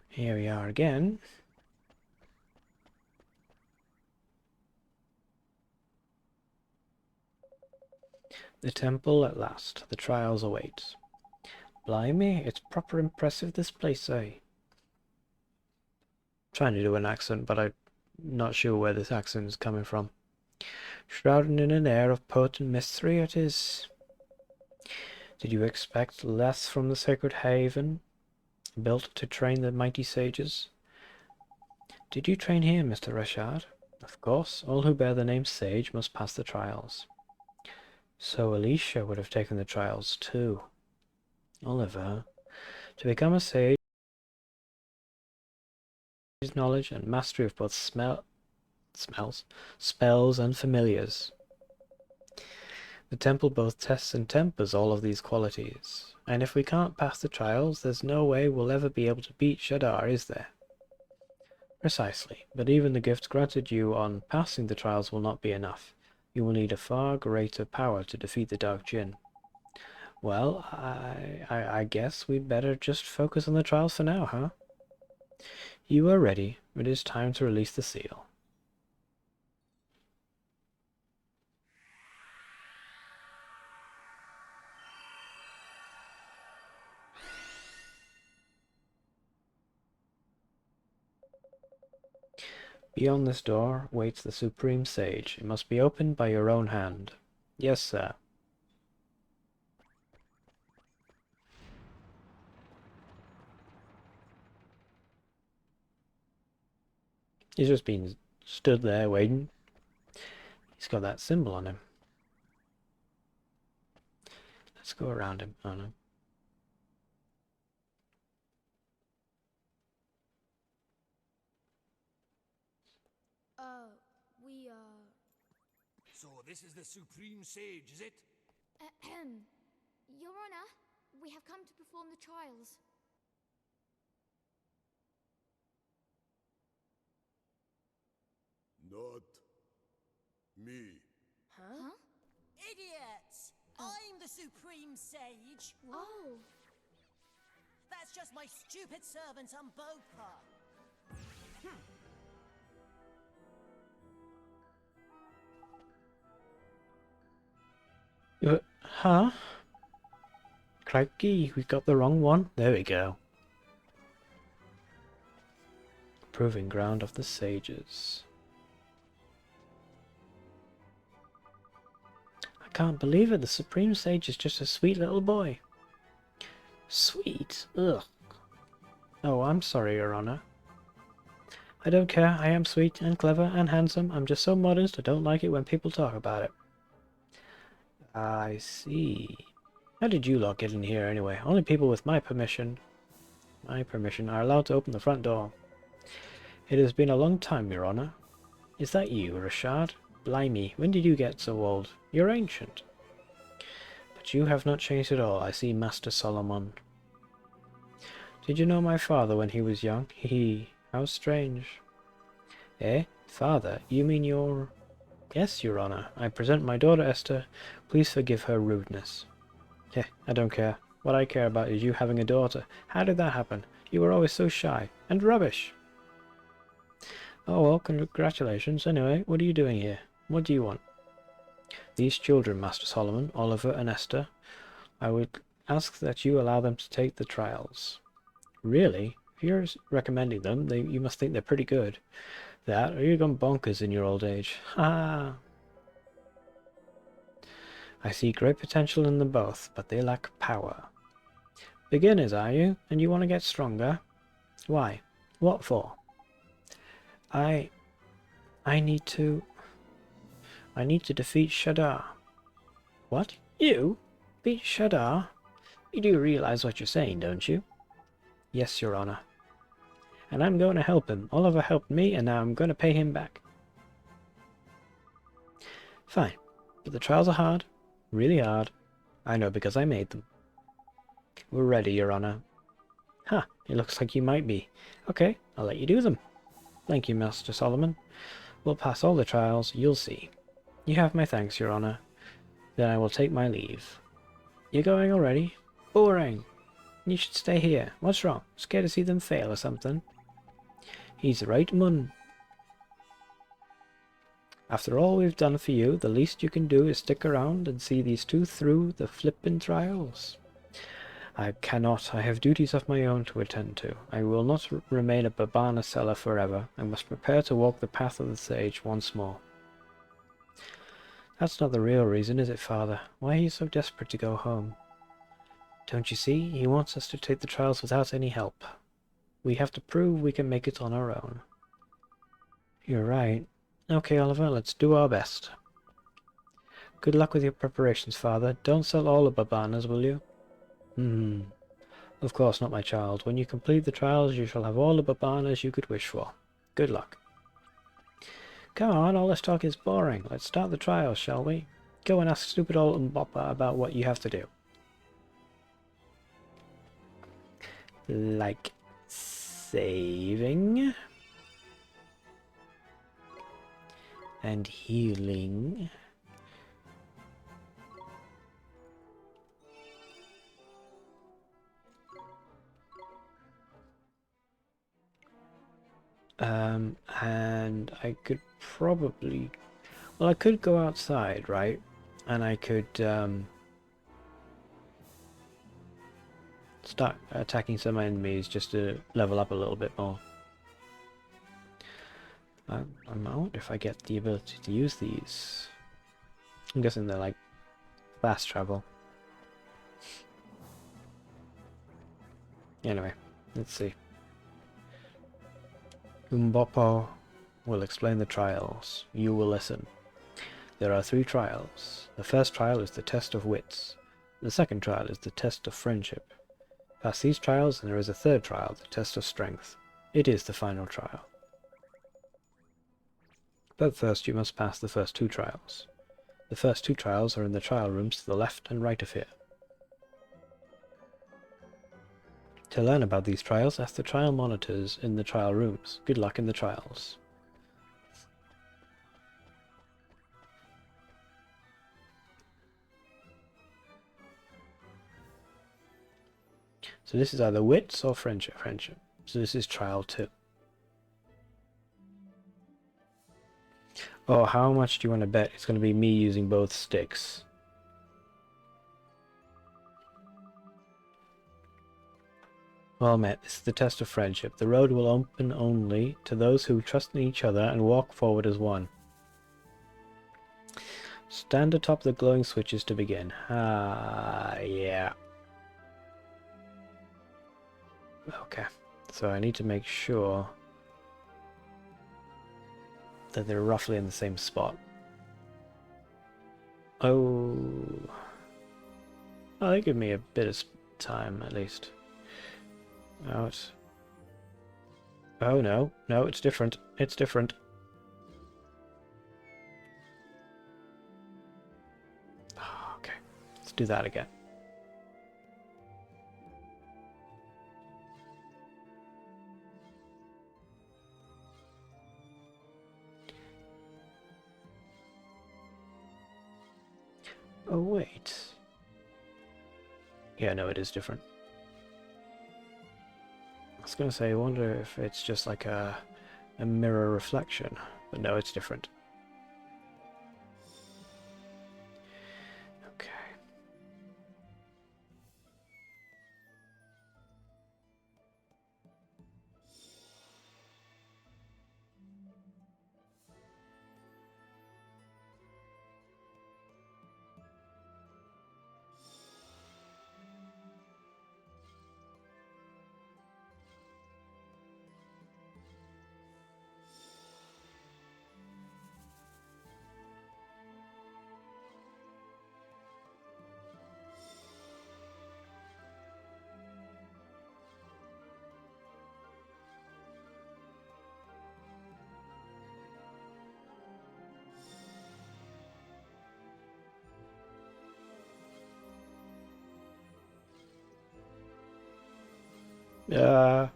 Here we are again. The temple at last. The trials await. Blimey, it's proper impressive this place, eh? Trying to do an accent, but I'm not sure where this accent is coming from. Shrouded in an air of potent mystery it is. Did you expect less from the sacred haven, built to train the mighty sages? Did you train here, Mr. Rashad? Of course, all who bear the name Sage must pass the trials. So Alicia would have taken the trials too. Oliver, to become a sage, knowledge and mastery of both spells and familiars. The temple both tests and tempers all of these qualities, and if we can't pass the trials, there's no way we'll ever be able to beat Shadar, is there? Precisely, but even the gifts granted you on passing the trials will not be enough. You will need a far greater power to defeat the Dark Djinn. Well, I guess we'd better just focus on the trials for now, huh? You are ready. It is time to release the seal. Beyond this door waits the Supreme Sage. It must be opened by your own hand. Yes, sir. He's just been stood there waiting. He's got that symbol on him. Let's go around him. Oh no. So this is the Supreme Sage, is it? Ahem. Your Honor, we have come to perform the trials. Not me. Huh? Idiots! I'm the Supreme Sage. Oh. That's just my stupid servant Umbopa. Huh? Crikey, we got the wrong one. There we go. Proving ground of the sages. I can't believe it. The Supreme Sage is just a sweet little boy. Sweet? Ugh. Oh, I'm sorry, Your Honor. I don't care. I am sweet and clever and handsome. I'm just so modest I don't like it when people talk about it. I see. How did you lot get in here anyway? Only people with my permission are allowed to open the front door. It has been a long time, Your Honor. Is that you, Rashad? Blimey, when did you get so old? You're ancient. But you have not changed at all, I see, Master Solomon. Did you know my father when he was young? How strange. Eh? Father? You mean your... Yes, Your Honor. I present my daughter Esther. Please forgive her rudeness. Heh, I don't care. What I care about is you having a daughter. How did that happen? You were always so shy. And rubbish! Oh well, congratulations. Anyway, what are you doing here? What do you want? These children, Master Solomon, Oliver and Esther, I would ask that you allow them to take the trials. Really? If you're recommending them, you must think they're pretty good. That, or you've gone bonkers in your old age. Ha! I see great potential in them both, but they lack power. Beginners, are you? And you want to get stronger? Why? What for? I need to... I need to defeat Shadar. What? You? Beat Shadar? You do realize what you're saying, don't you? Yes, Your Honor. And I'm going to help him. Oliver helped me, and now I'm going to pay him back. Fine. But the trials are hard. Really hard. I know because I made them. We're ready, Your Honor. Ha! It looks like you might be. Okay, I'll let you do them. Thank you, Master Solomon. We'll pass all the trials, you'll see. You have my thanks, Your Honor. Then I will take my leave. You're going already? Boring. You should stay here. What's wrong? Scared to see them fail or something? He's right, Mun. After all we've done for you, the least you can do is stick around and see these two through the flippin' trials. I cannot. I have duties of my own to attend to. I will not remain a Babana seller forever. I must prepare to walk the path of the sage once more. That's not the real reason, is it, Father? Why are you so desperate to go home? Don't you see? He wants us to take the trials without any help. We have to prove we can make it on our own. You're right. Okay, Oliver, let's do our best. Good luck with your preparations, Father. Don't sell all the Babanas, will you? Of course not, my child. When you complete the trials, you shall have all the Babanas you could wish for. Good luck. Come on, all this talk is boring. Let's start the trials, shall we? Go and ask stupid old Mboppa about what you have to do. Like saving and healing. And I could probably... Well, I could go outside, right? And I could start attacking some enemies just to level up a little bit more. I'm out if I get the ability to use these. I'm guessing they're like fast travel. Anyway, let's see. Umbopo will explain the trials. You will listen. There are 3 trials. The first trial is the test of wits. The second trial is the test of friendship. Pass these trials and there is a third trial, the test of strength. It is the final trial. But first you must pass the first 2 trials. The first 2 trials are in the trial rooms to the left and right of here. To learn about these trials, ask the trial monitors in the trial rooms. Good luck in the trials. So this is either wits or friendship. So this is trial 2. Oh, how much do you want to bet it's going to be me using both sticks? Well met, this is the test of friendship. The road will open only to those who trust in each other and walk forward as one. Stand atop the glowing switches to begin. Ah, yeah. Okay, so I need to make sure that they're roughly in the same spot. Oh, they give me a bit of time at least. Out. Oh no, no, it's different. It's different. Okay, let's do that again. Oh wait. Yeah, no, it is different. I was gonna say, I wonder if it's just like a mirror reflection, but no, it's different. Okay. Uh,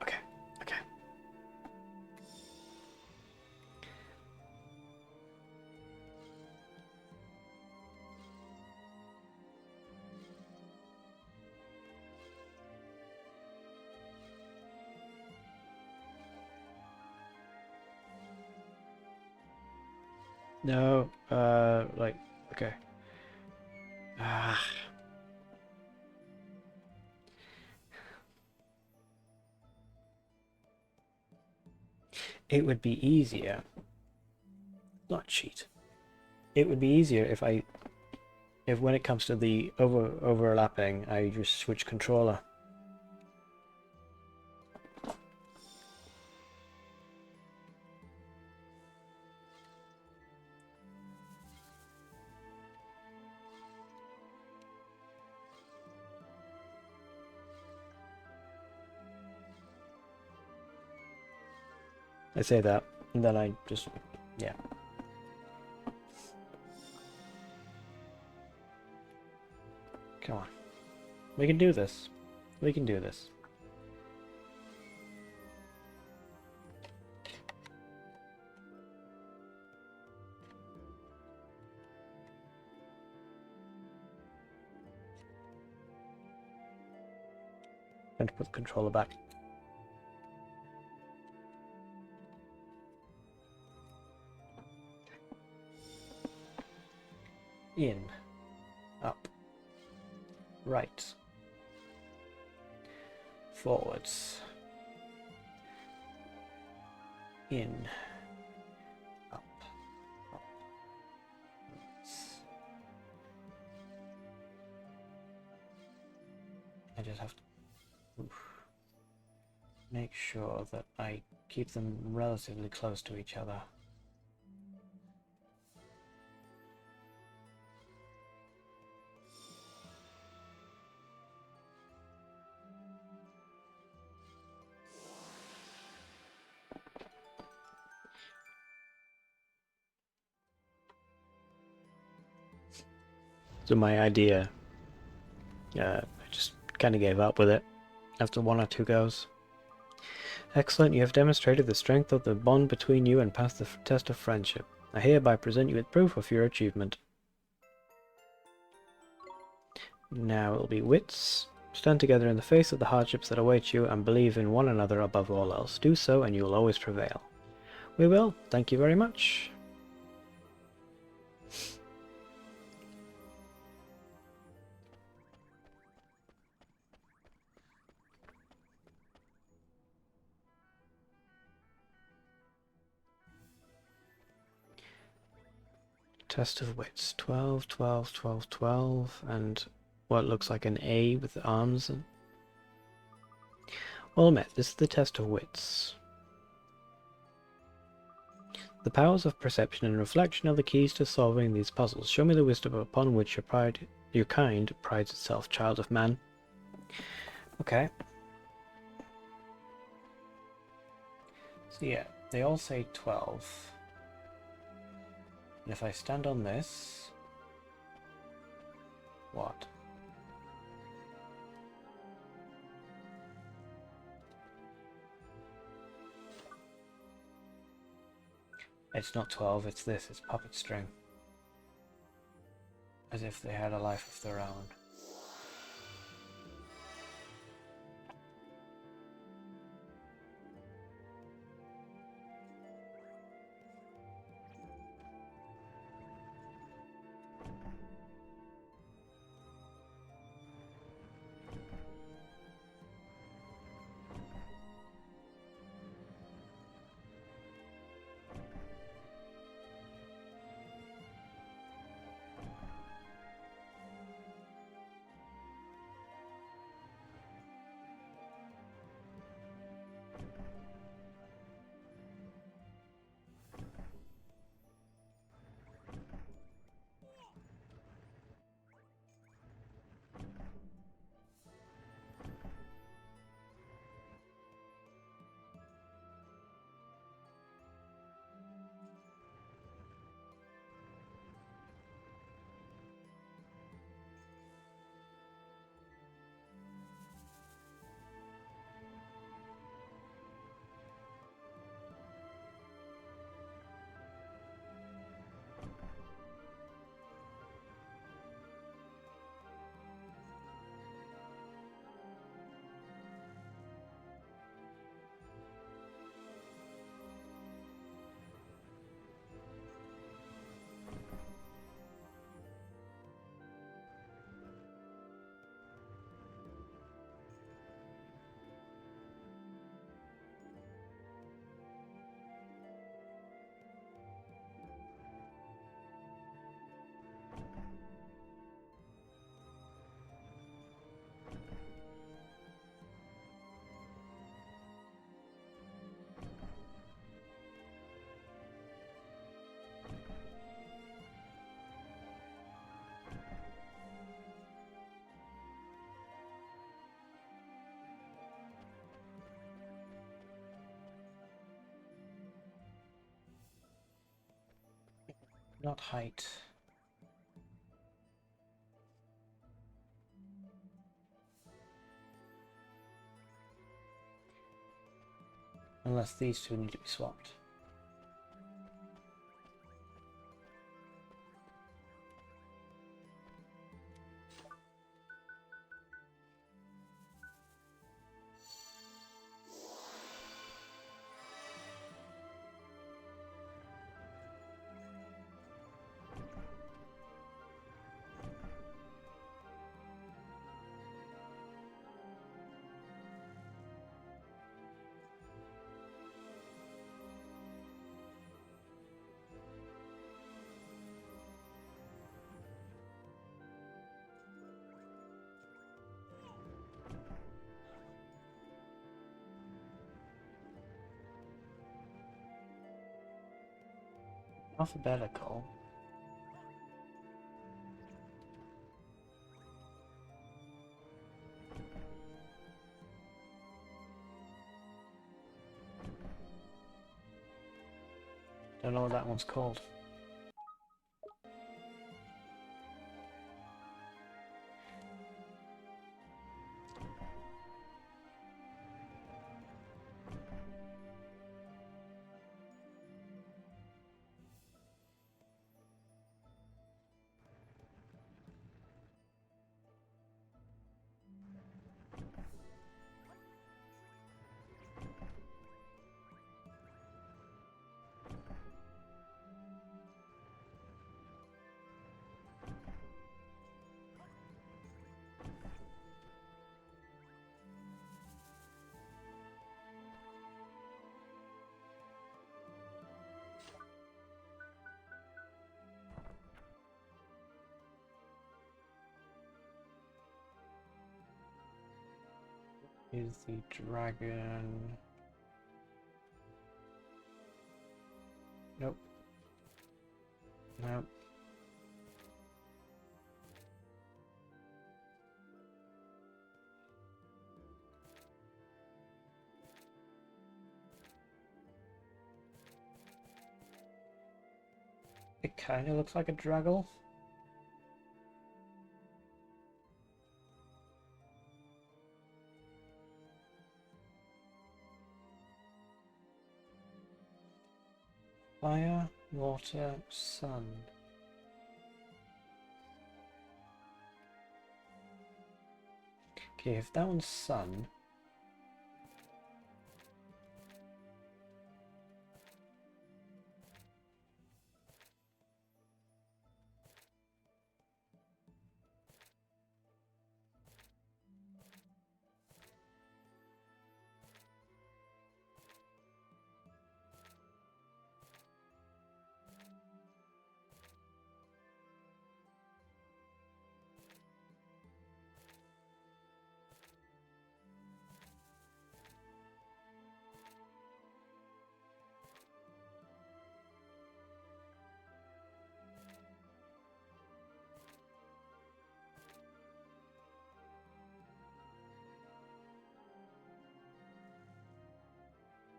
okay, okay. No, like, okay. Ah, it would be easier, not cheat. It would be easier if when it comes to the overlapping, I just switch controller. I say that, and then I just, yeah. Come on. We can do this. We can do this. Going to put the controller back. In. Up. Right. Forwards. In. Up. Up. I just have to make sure that I keep them relatively close to each other. So my idea, I just kind of gave up with it after one or two goes. Excellent, you have demonstrated the strength of the bond between you and passed the test of friendship. I hereby present you with proof of your achievement. Now it'll be wits. Stand together in the face of the hardships that await you and believe in one another above all else. Do so and you will always prevail. We will. Thank you very much. Test of wits. 12, 12, 12, 12, and what looks like an A with arms. All met. This is the test of wits. The powers of perception and reflection are the keys to solving these puzzles. Show me the wisdom upon which your kind prides itself, child of man. Okay. So yeah, they all say 12. And if I stand on this... What? It's not 12, it's this, it's puppet string. As if they had a life of their own. Not height. Unless these two need to be swapped. Alphabetical. Don't know what that one's called. is the dragon. Nope. Nope. It kind of looks like a draggle. Fire, water, sun. Okay, if that one's sun.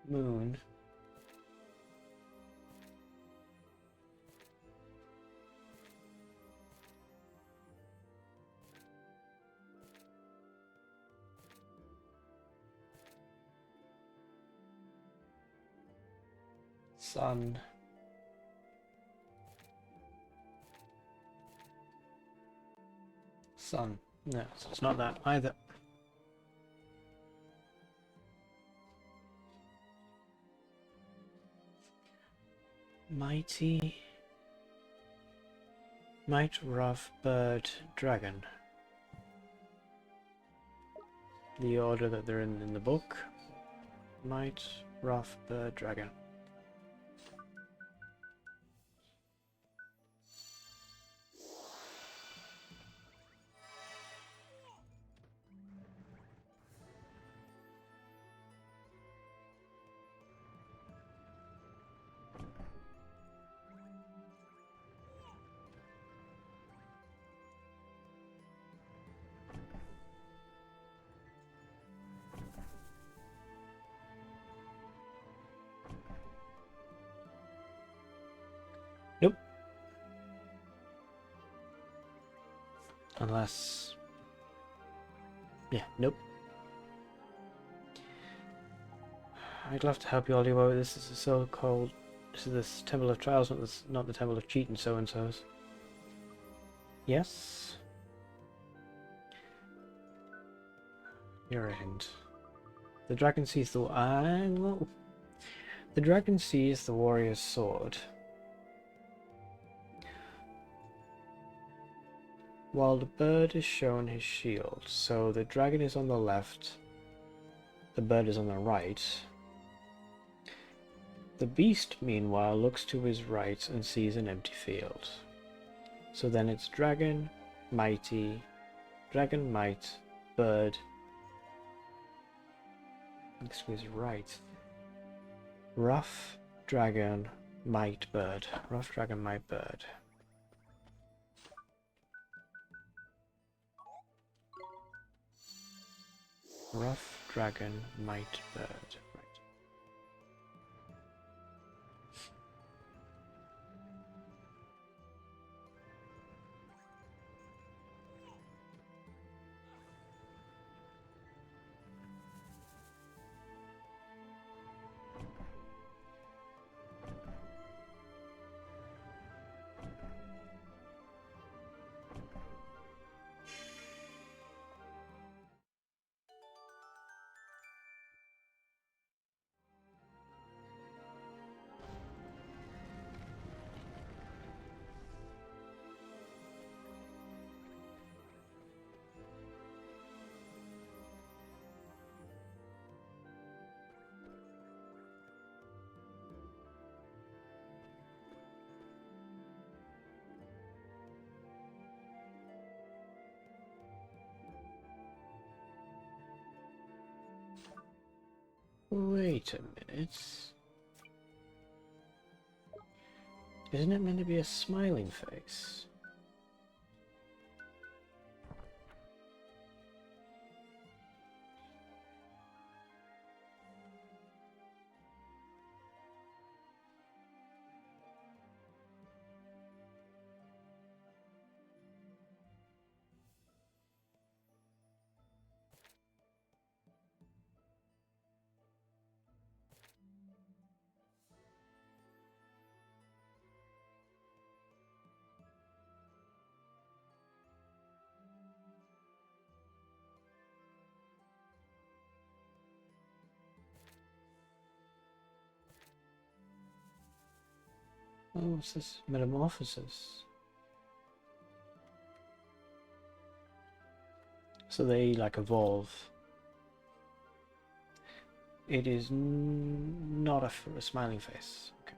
Moon. Sun. Sun. No, so it's not that either. Mighty. Might, rough, bird, dragon. The order that they're in the book. Might, rough, bird, dragon. Nope. Unless... yeah, nope. I'd love to help you, Oliver. This is the so-called... This is the Temple of Trials, not the Temple of Cheat and so-and-sos. Yes? Your end. The dragon sees the... well, the dragon sees the warrior's sword. While the bird is shown his shield. So the dragon is on the left. The bird is on the right. The beast, meanwhile, looks to his right and sees an empty field. So then it's dragon, mighty, dragon, might, bird. Looks to his right. Rough, dragon, might, bird. Rough, dragon, might, bird. Rough, dragon, might, bird. Wait a minute. Isn't it meant to be a smiling face? Oh, what's this? Metamorphosis. So they like evolve. It is not a smiling face. Okay.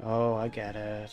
Oh, I get it.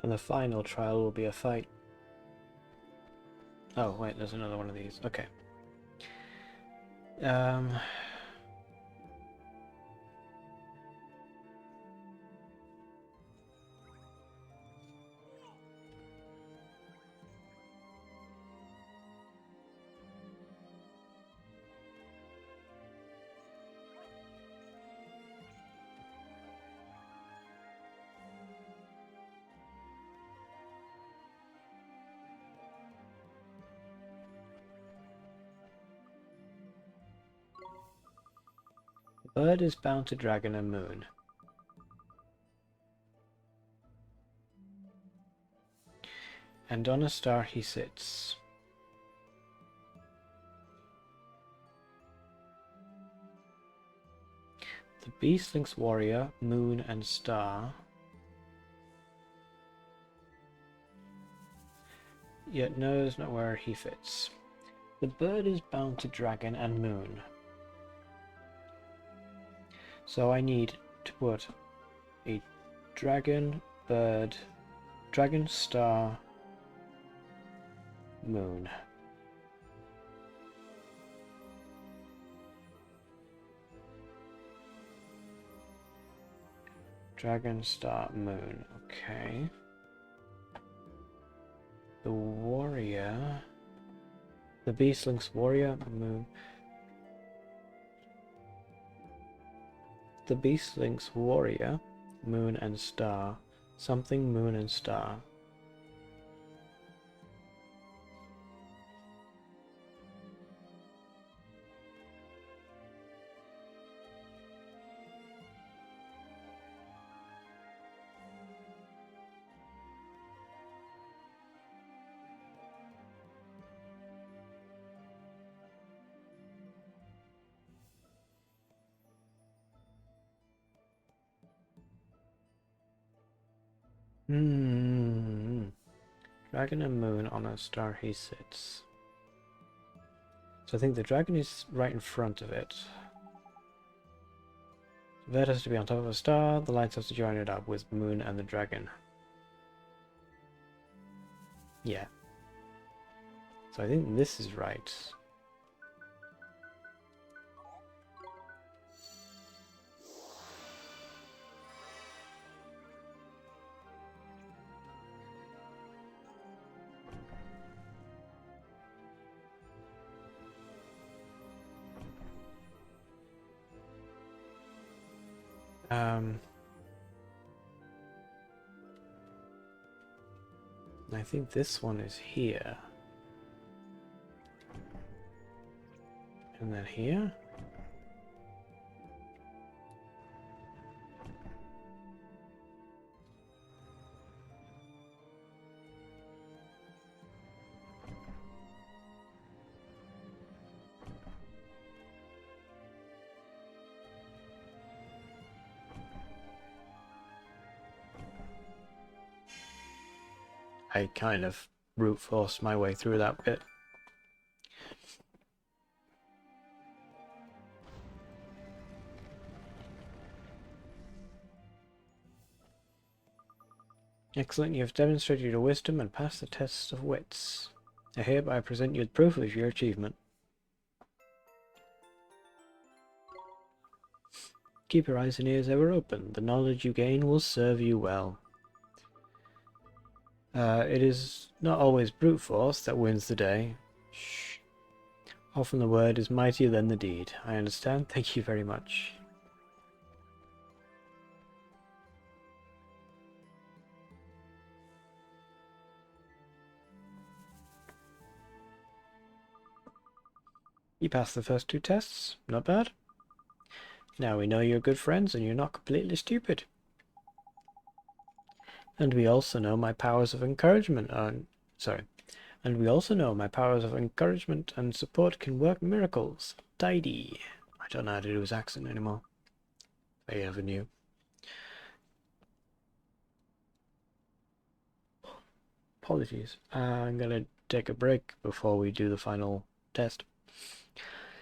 And the final trial will be a fight. Oh, wait, there's another one of these. Okay. Um... Bird is bound to dragon and moon. And on a star he sits. The beast links warrior, moon and star. Yet knows not where he fits. The bird is bound to dragon and moon. So I need to put a dragon, bird, dragon, star, moon. Dragon, star, moon. Okay. The warrior. The beast links warrior, moon. The beast links warrior, moon and star. Something, moon and star. Hmm. Dragon and moon on a star he sits. So I think the dragon is right in front of it. The bird has to be on top of a star, the lights have to join it up with moon and the dragon. Yeah. So I think this is right. I think this one is here. And then here? I kind of brute forced my way through that bit. Excellent, you have demonstrated your wisdom and passed the tests of wits. I hereby present you with proof of your achievement. Keep your eyes and ears ever open. The knowledge you gain will serve you well. It is not always brute force that wins the day. Shh. Often the word is mightier than the deed. I understand. Thank you very much. You passed the first two tests. Not bad. Now we know you're good friends and you're not completely stupid. And we also know my powers of encouragement And we also know my powers of encouragement and support can work miracles. Tidy. I don't know how to do his accent anymore. If I ever knew. Apologies. I'm gonna take a break before we do the final test.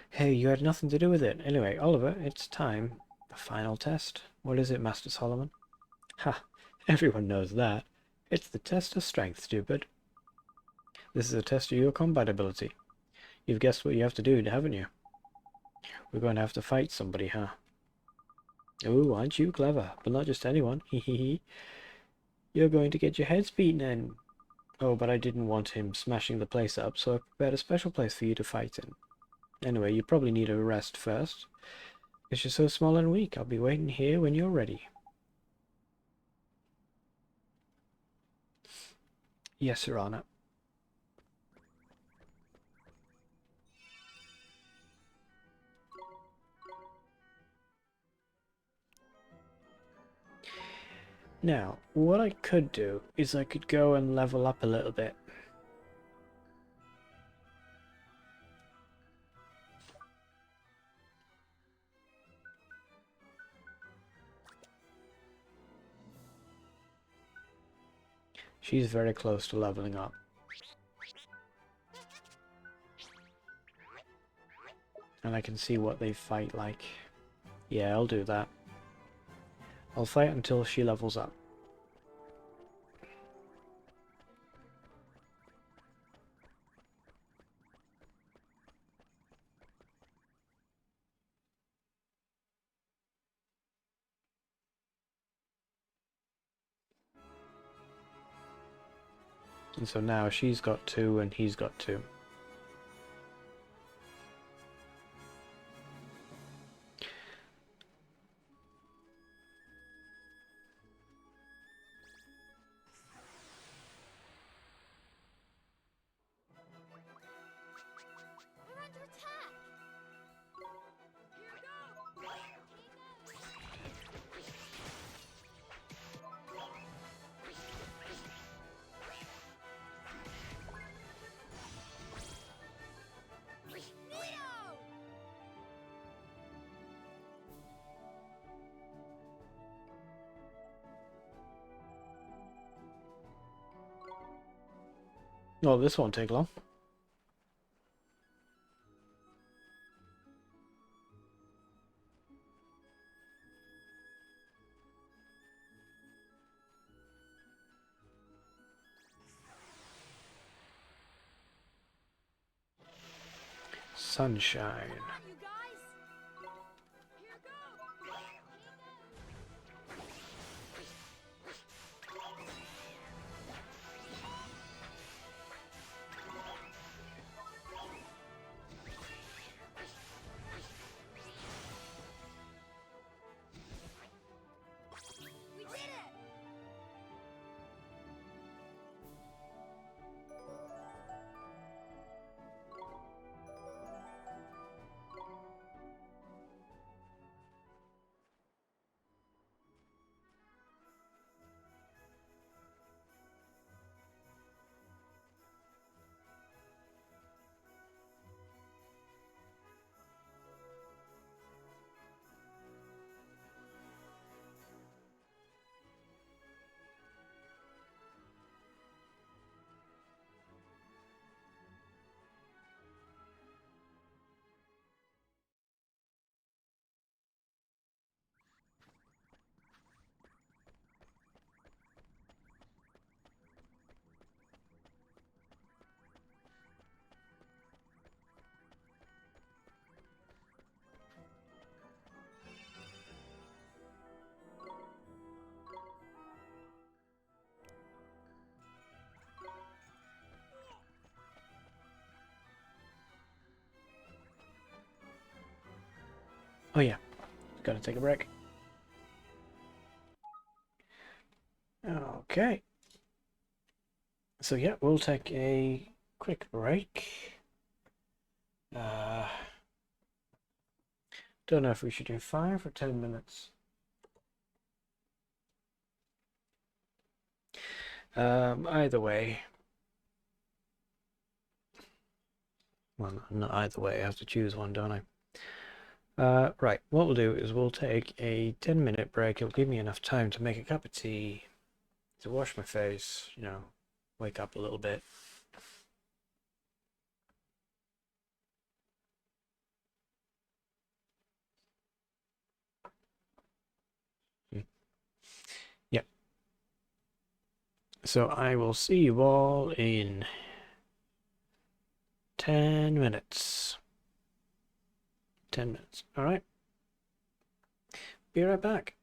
Hey, you had nothing to do with it. Anyway, Oliver, it's time. The final test. What is it, Master Solomon? Ha! Everyone knows that. It's the test of strength, stupid. This is a test of your combat ability. You've guessed what you have to do, haven't you? We're going to have to fight somebody, huh? Ooh, aren't you clever? But not just anyone. Hehehe. You're going to get your heads beaten in. Oh, but I didn't want him smashing the place up, so I prepared a special place for you to fight in. Anyway, you probably need a rest first. Because you're so small and weak. I'll be waiting here when you're ready. Yes, Your Honor. Now, what I could do is I could go and level up a little bit. She's very close to leveling up. And I can see what they fight like. Yeah, I'll do that. I'll fight until she levels up. And so now she's got 2 and he's got 2. We're under attack! Oh, this won't take long. Sunshine. You guys! Here goes! We did it! Oh yeah, gotta take a break. Okay. So yeah, we'll take a quick break. Don't know if we should do 5 or 10 minutes. Either way. Well, not either way. I have to choose one, don't I? Right. What we'll do is we'll take a 10-minute break. It'll give me enough time to make a cup of tea, to wash my face, wake up a little bit. Yep. So I will see you all in 10 minutes. 10 minutes. All right. Be right back.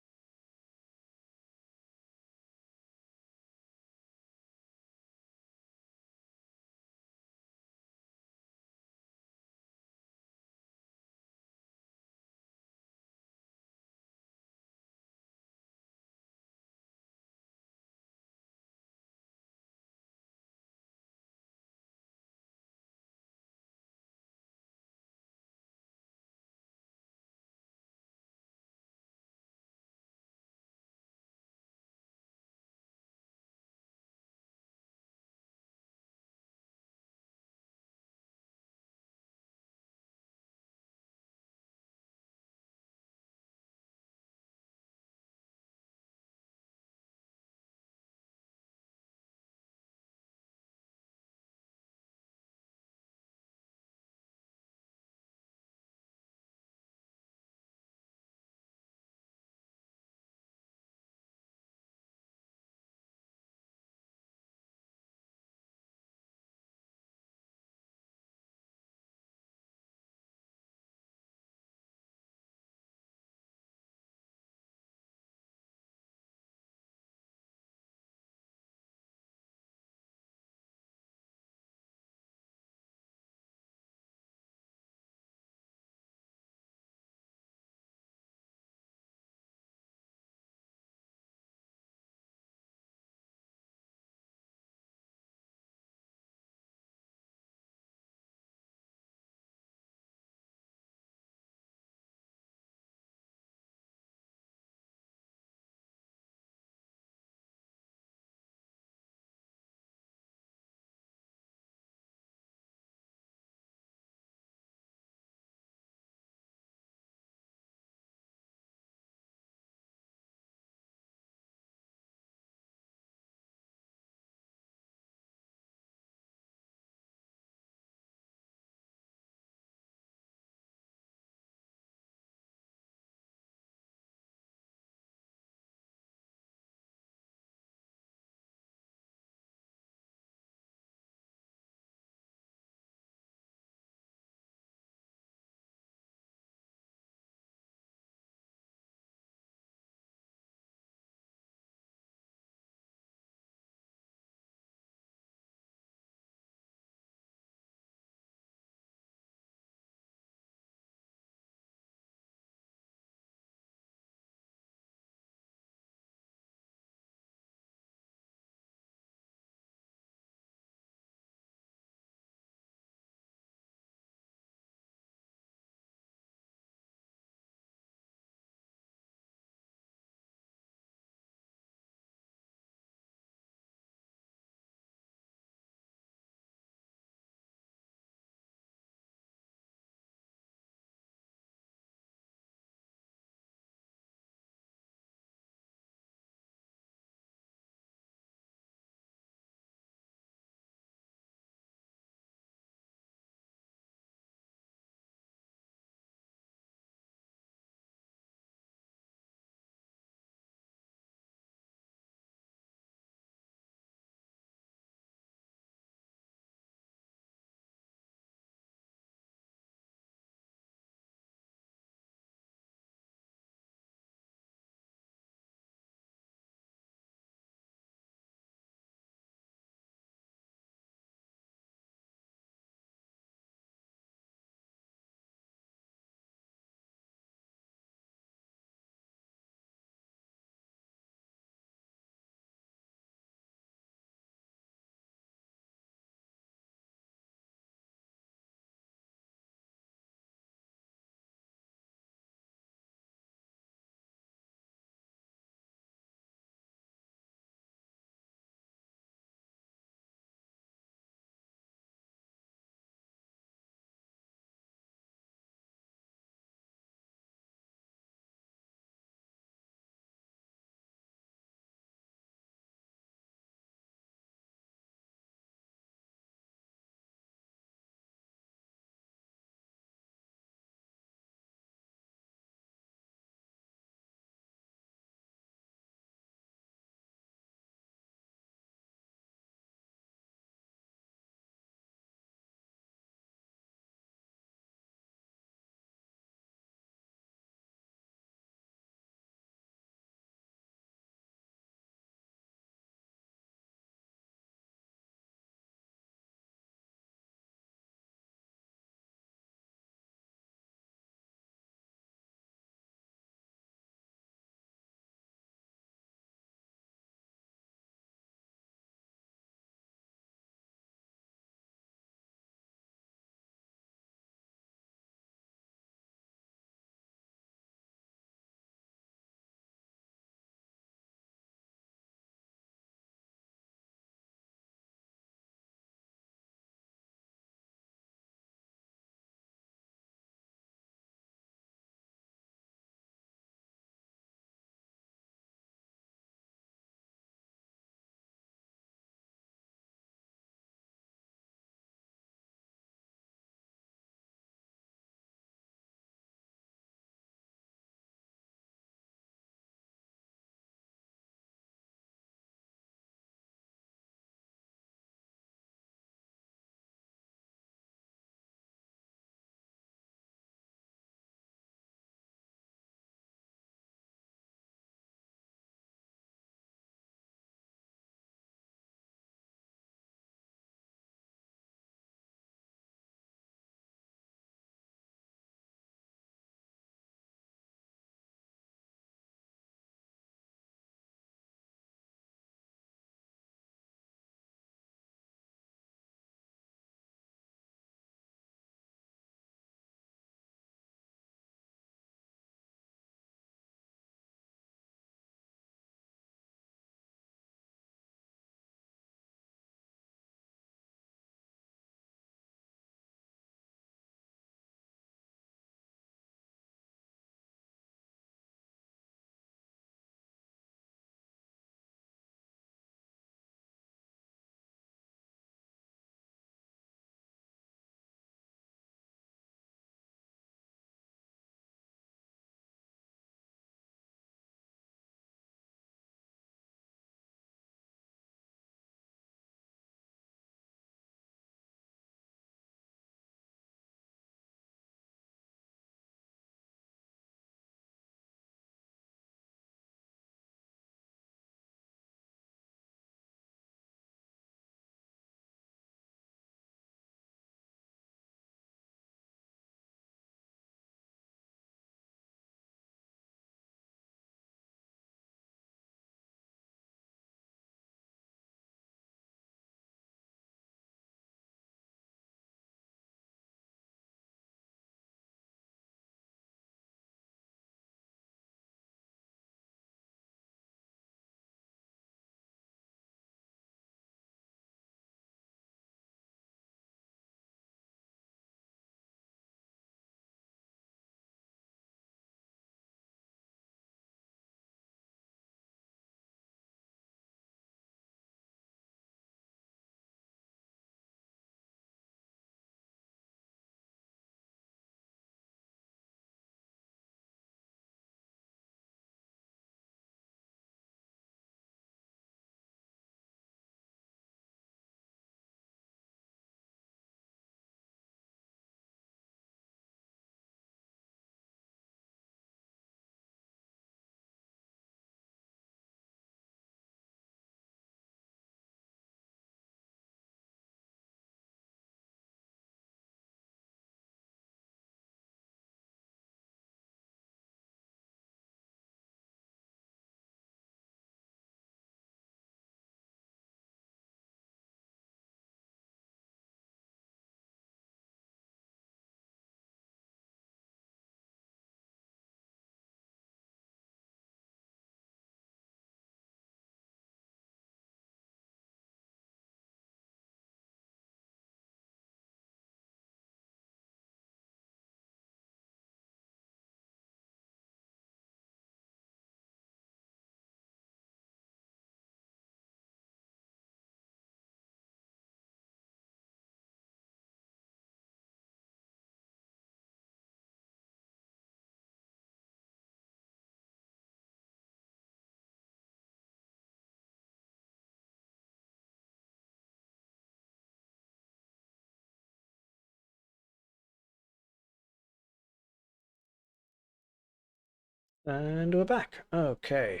And we're back. Okay.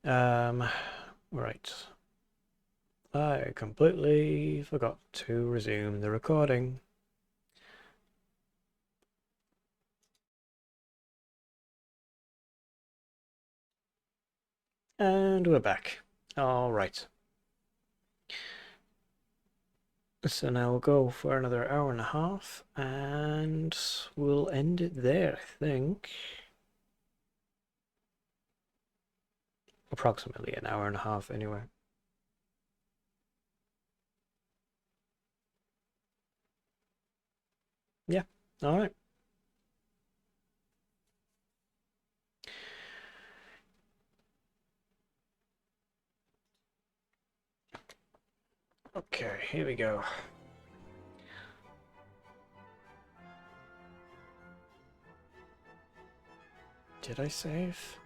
Um, right. I completely forgot to resume the recording. And we're back. All right. So now we'll go for another hour and a half, and we'll end it there, I think. Approximately an hour and a half, anyway. Yeah, all right. Okay, here we go. Did I save?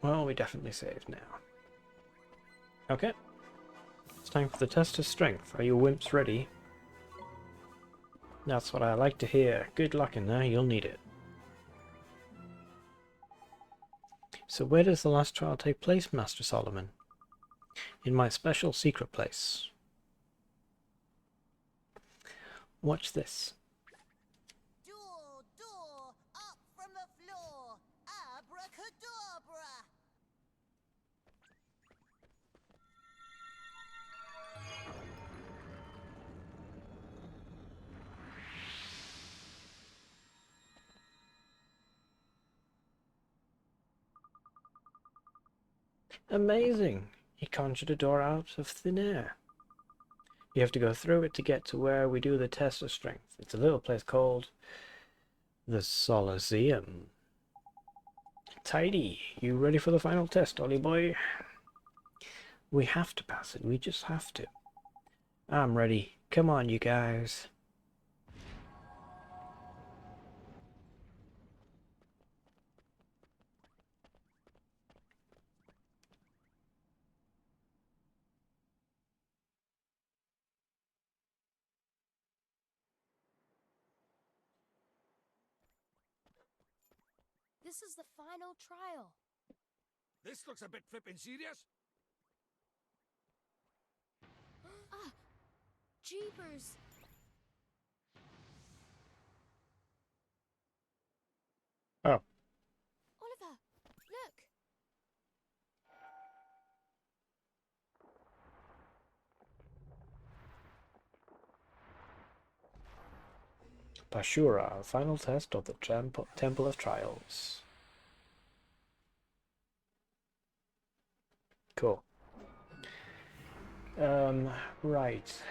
Well, we definitely saved now. Okay. It's time for the test of strength. Are you wimps ready? That's what I like to hear. Good luck in there, you'll need it. So where does the last trial take place, Master Solomon? In my special secret place. Watch this. Door, up from the floor. Abracadabra. Amazing! He conjured a door out of thin air. You have to go through it to get to where we do the test of strength. It's a little place called the Solaceum. Tidy! You ready for the final test, Ollie boy? We have to pass it. We just have to. I'm ready. Come on, you guys. This is the final trial. This looks a bit flippin' serious. Ah, jeepers. Oh, Oliver, look. Pashura, final test of the Temple of Trials. Cool. Right.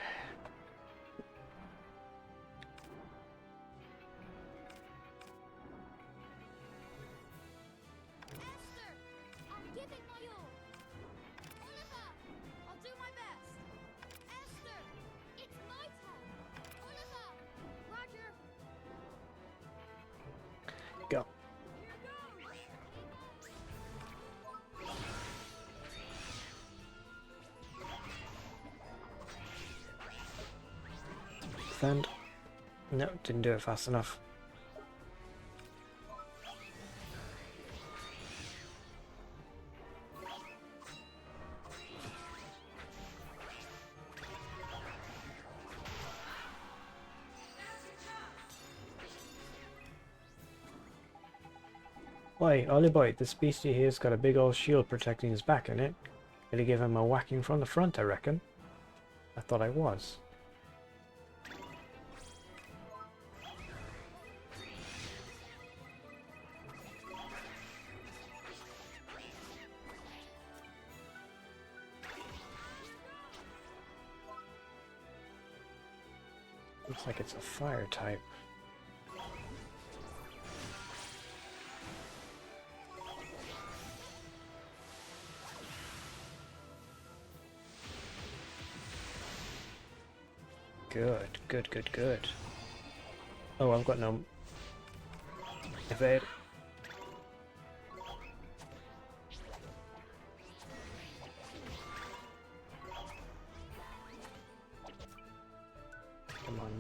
Esther, I'm giving my all. Oliver, I'll do my best. Esther, it's my turn. Oliver, Roger. Go. Defend. No, didn't do it fast enough. Why, Ollie boy, this beastie here's got a big old shield protecting his back in it. Gonna give him a whacking from the front, I reckon. I thought I was. Looks like it's a fire type. Good, good, good, good. Oh, I've got no evade.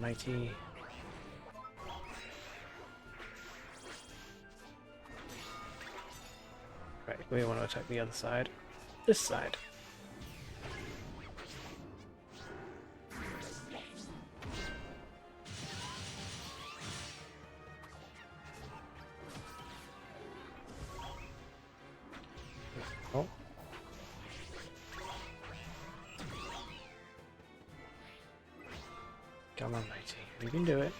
matey. Right, we want to attack the other side. This side. Oh. Come on, matey. You can do it.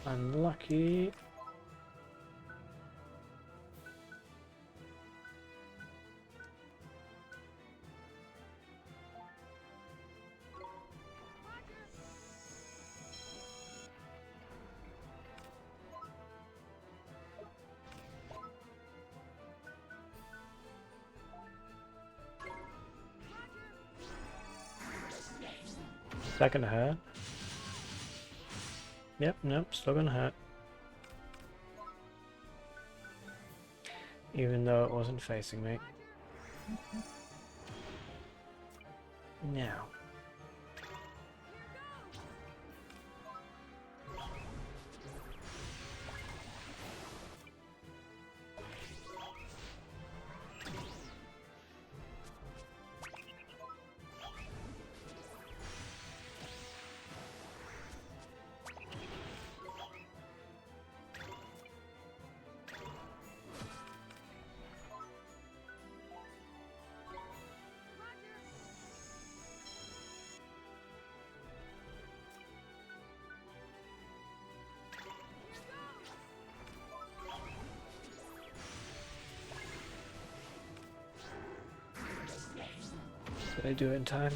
Unlucky. Is that gonna hurt? Yep, nope, still gonna hurt. Even though it wasn't facing me. Now. Did I do it in time?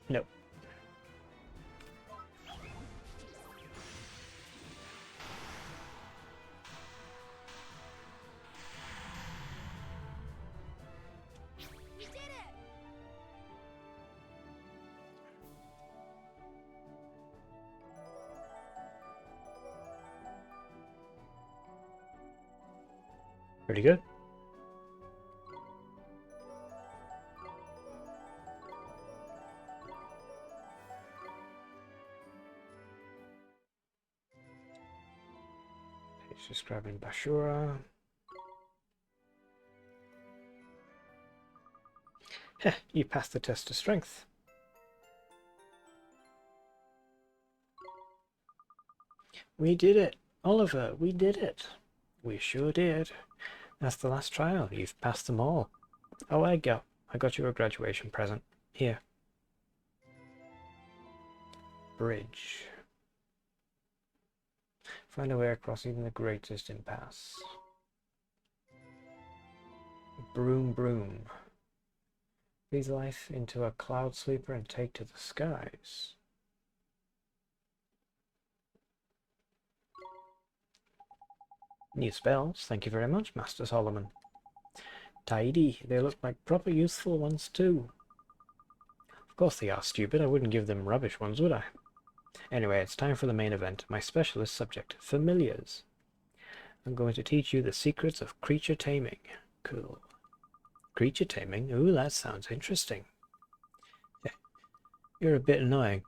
Nope. You did it! Pretty good. He's just grabbing Bashura. Heh, you passed the test of strength. We did it! Oliver, we did it! We sure did. That's the last trial. You've passed them all. Oh, I got you a graduation present. Here. Bridge. Find a way across even the greatest impasse. Broom broom. Breathe life into a cloud sweeper and take to the skies. New spells. Thank you very much, Master Solomon. Tidy. They look like proper useful ones too. Of course they are, stupid. I wouldn't give them rubbish ones, would I? Anyway, it's time for the main event. My specialist subject, familiars. I'm going to teach you the secrets of creature taming. Cool. Creature taming? Ooh, that sounds interesting. You're a bit annoying,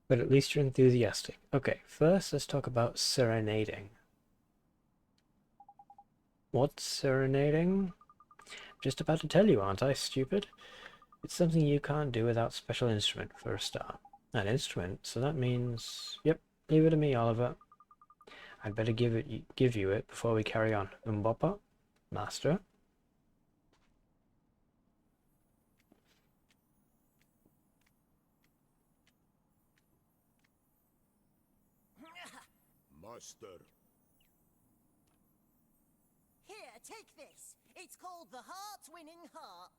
but at least you're enthusiastic. Okay, first let's talk about serenading. What's serenading? Just about to tell you, aren't I, stupid? It's something you can't do without special instrument for a start. An instrument, so that means... Yep, leave it to me, Oliver. I'd better give you it before we carry on. Mboppa? Master? Master. Here, take this. It's called the Heart-Winning Harp.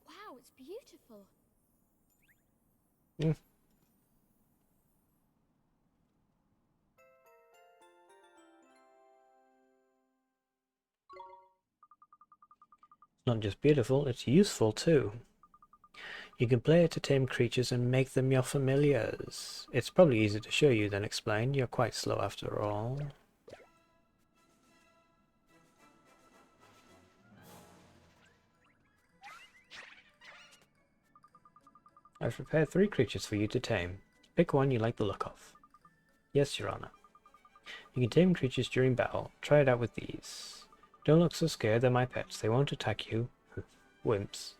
Wow, it's beautiful. not just beautiful, it's useful too. You can play it to tame creatures and make them your familiars. It's probably easier to show you than explain. You're quite slow after all. I've prepared 3 creatures for you to tame. Pick one you like the look of. Yes, Your Honor. You can tame creatures during battle. Try it out with these. Don't look so scared, they're my pets. They won't attack you. Wimps.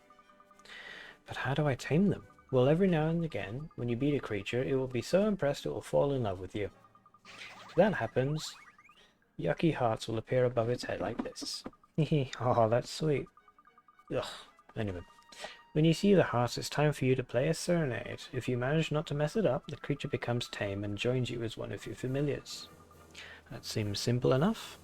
But how do I tame them? Well, every now and again, when you beat a creature, it will be so impressed it will fall in love with you. If that happens, yucky hearts will appear above its head like this. Oh, that's sweet. Ugh. Anyway. When you see the hearts, it's time for you to play a serenade. If you manage not to mess it up, the creature becomes tame and joins you as one of your familiars. That seems simple enough.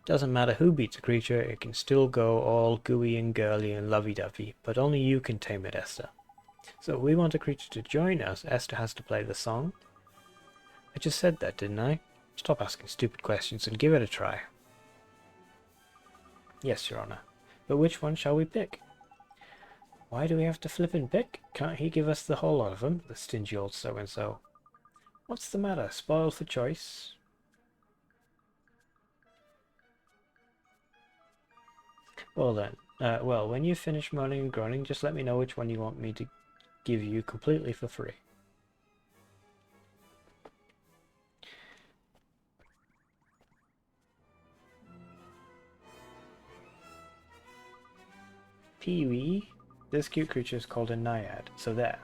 Doesn't matter who beats a creature, it can still go all gooey and girly and lovey-dovey, but only you can tame it, Esther. So if we want a creature to join us, Esther has to play the song. I just said that, didn't I? Stop asking stupid questions and give it a try. Yes, Your Honor. But which one shall we pick? Why do we have to flip and pick? Can't he give us the whole lot of them, the stingy old so-and-so? What's the matter? Spoiled for choice? Well then, well, when you finish moaning and groaning, just let me know which one you want me to give you completely for free. Pee-wee. This cute creature is called a naiad, so there.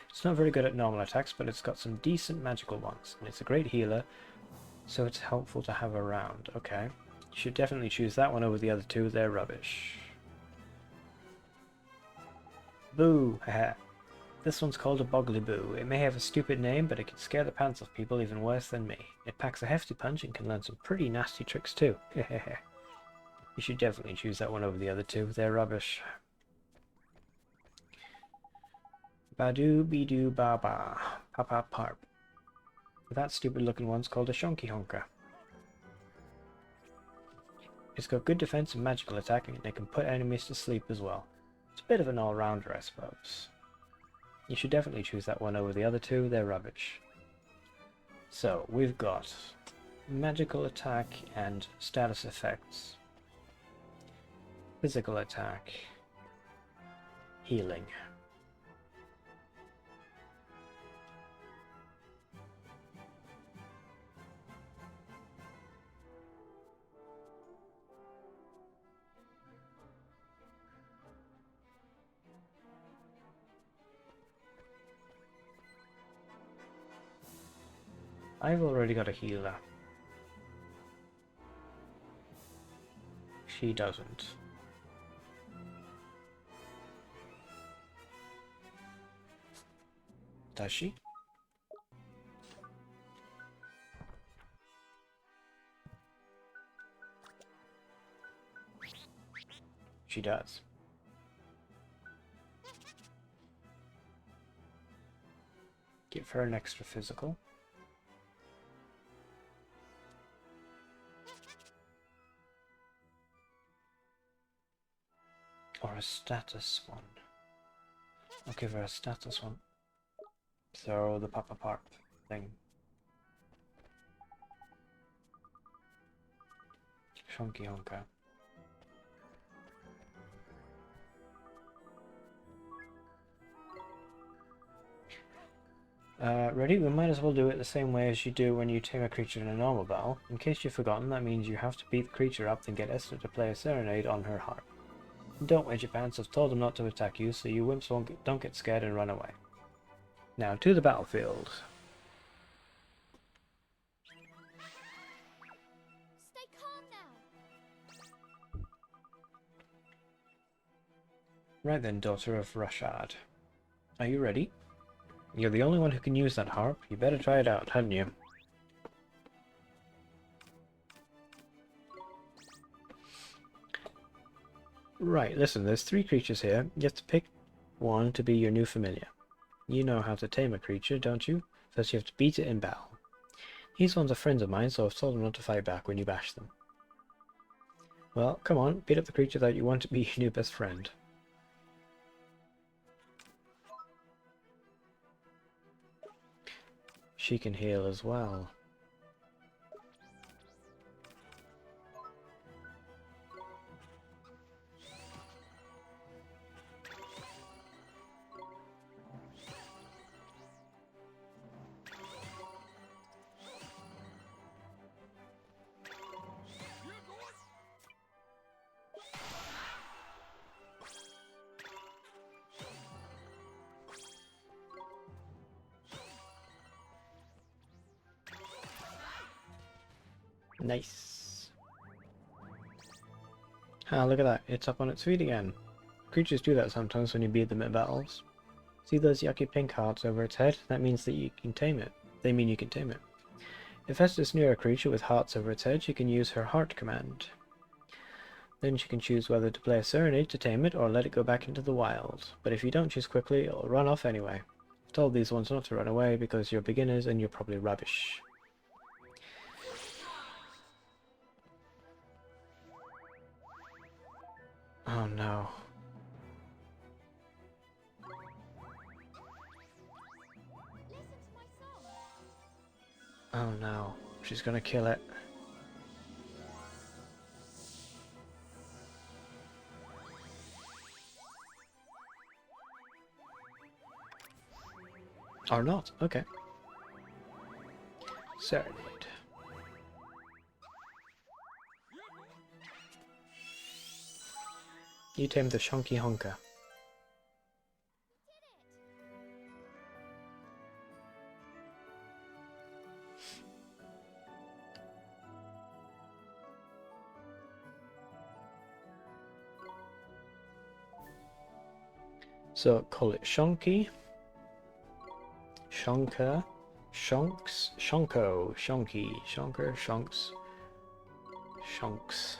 It's not very good at normal attacks, but it's got some decent magical ones, and it's a great healer, so it's helpful to have around. Okay. You should definitely choose that one over the other two, they're rubbish. Boo! Haha. This one's called a Boggly Boo. It may have a stupid name, but it can scare the pants off people even worse than me. It packs a hefty punch and can learn some pretty nasty tricks too. Hehehe. You should definitely choose that one over the other two, they're rubbish. Badoo Bidoo Ba Ba. Papa Parp. That stupid looking one's called a Shonky Honker. It's got good defense and magical attacking, and it can put enemies to sleep as well. It's a bit of an all-rounder, I suppose. You should definitely choose that one over the other two, they're rubbish. So, we've got magical attack and status effects. Physical attack. Healing. I've already got a healer. She doesn't. Does she? She does. Give her an extra physical. Or a status one. I'll give her a status one. So the Papa Parp thing. Shonky Honka. Ready? We might as well do it the same way as you do when you tame a creature in a normal battle. In case you've forgotten, that means you have to beat the creature up, then get Esther to play a serenade on her harp. Don't wedge your pants, I've told them not to attack you, so you wimps don't get scared and run away. Now to the battlefield. Stay calm now. Right then, daughter of Rashad. Are you ready? You're the only one who can use that harp. You better try it out, hadn't you? Right, listen, there's 3 creatures here. You have to pick one to be your new familiar. You know how to tame a creature, don't you? First you have to beat it in battle. These ones are friends of mine, so I've told them not to fight back when you bash them. Well, come on, beat up the creature that you want to be your new best friend. She can heal as well. Nice. Ah, look at that. It's up on its feet again. Creatures do that sometimes when you beat them at battles. See those yucky pink hearts over its head? That means that you can tame it. They mean you can tame it. If Estes near a creature with hearts over its head, she can use her heart command. Then she can choose whether to play a serenade to tame it or let it go back into the wild. But if you don't choose quickly, it'll run off anyway. I've told these ones not to run away because you're beginners and you're probably rubbish. Oh no. Listen to my song. Oh no. She's gonna kill it. Or not. Okay. Serenade. You tamed the Shonky Honker. So call it Shonky, Shonker, Shonks, Shonko, Shonky, Shonker, Shonks, Shonks.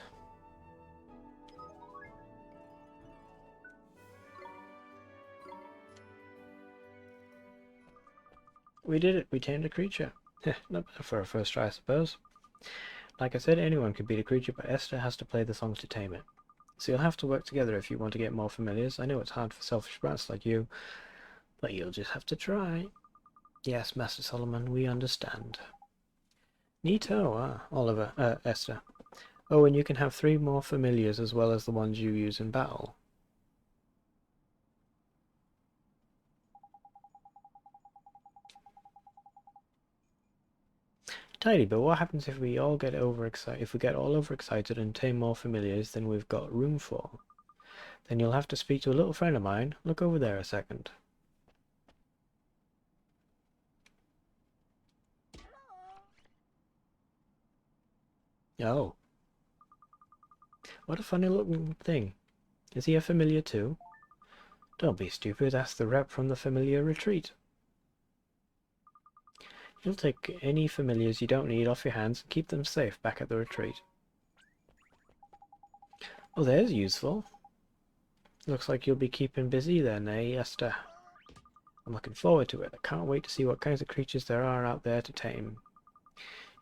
We did it, we tamed a creature. Not bad for a first try, I suppose. Like I said, anyone could beat a creature, but Esther has to play the songs to tame it. So you'll have to work together if you want to get more familiars. I know it's hard for selfish brats like you, but you'll just have to try. Yes, Master Solomon, we understand. Neato, Esther. Oh, and you can have 3 more familiars as well as the ones you use in battle. Tidy, but what happens if we all get overexcited? If we get all overexcited and tame more familiars than we've got room for? Then you'll have to speak to a little friend of mine. Look over there a second. Oh. What a funny looking thing. Is he a familiar too? Don't be stupid, ask the rep from the familiar retreat. You'll take any familiars you don't need off your hands and keep them safe back at the retreat. Oh, there's useful. Looks like you'll be keeping busy then, eh, Esther? I'm looking forward to it. I can't wait to see what kinds of creatures there are out there to tame.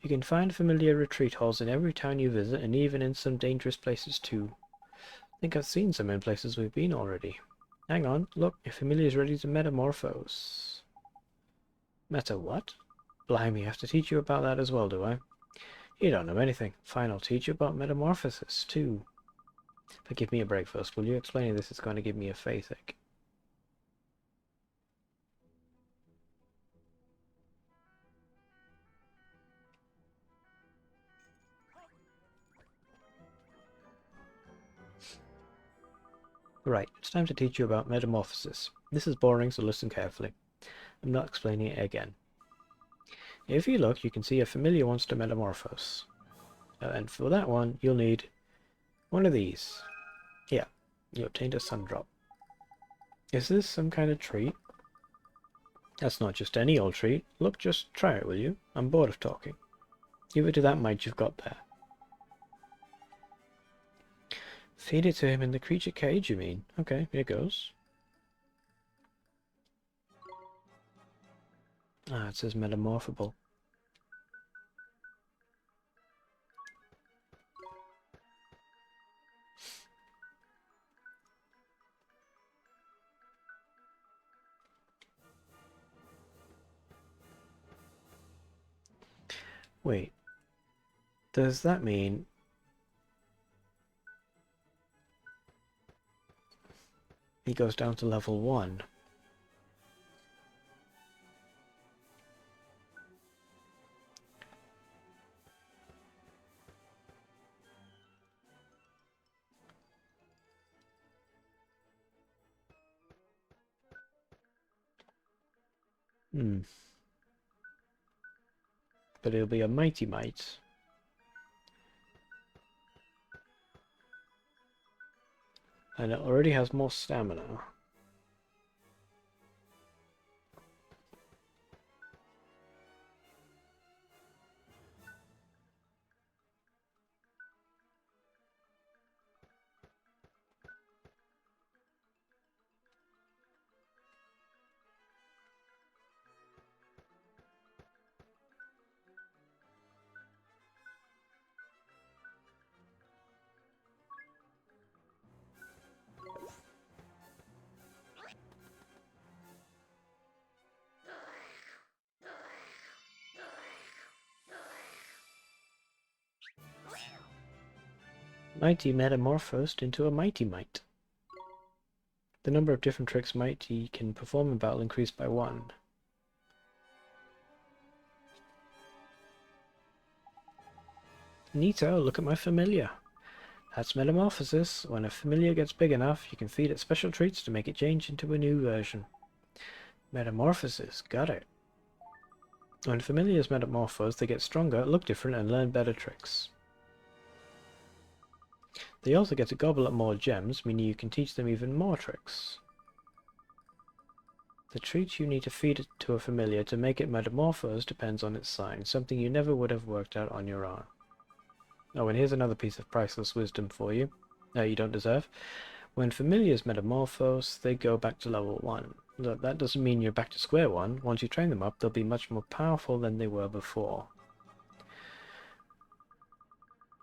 You can find familiar retreat halls in every town you visit, and even in some dangerous places too. I think I've seen some in places we've been already. Hang on, look, your familiar's ready to metamorphose. Meta what? Blimey, I have to teach you about that as well, do I? You don't know anything. Fine, I'll teach you about metamorphosis, too. But give me a break first, will you? Explaining this is going to give me a face ache. Right, it's time to teach you about metamorphosis. This is boring, so listen carefully. I'm not explaining it again. If you look, you can see a familiar wants to metamorphose. And for that one, you'll need one of these. Yeah, you obtained a sun drop. Is this some kind of treat? That's not just any old treat. Look, just try it, will you? I'm bored of talking. Give it to that mite you've got there. Feed it to him in the creature cage, you mean? Okay, here goes. Ah, it says metamorphable. Wait, does that mean he goes down to level 1? Hmm. But it'll be a Mighty Might. And it already has more stamina. Mighty metamorphosed into a Mighty Might. The number of different tricks Mighty can perform in battle increased by 1. Neato, look at my familiar. That's metamorphosis. When a familiar gets big enough, you can feed it special treats to make it change into a new version. Metamorphosis, got it. When familiars metamorphose, they get stronger, look different, and learn better tricks. They also get to gobble up more gems, meaning you can teach them even more tricks. The treat you need to feed it to a familiar to make it metamorphose depends on its sign, something you never would have worked out on your own. Oh, and here's another piece of priceless wisdom for you. You don't deserve. When familiars metamorphose, they go back to level 1. That doesn't mean you're back to square one. Once you train them up, they'll be much more powerful than they were before.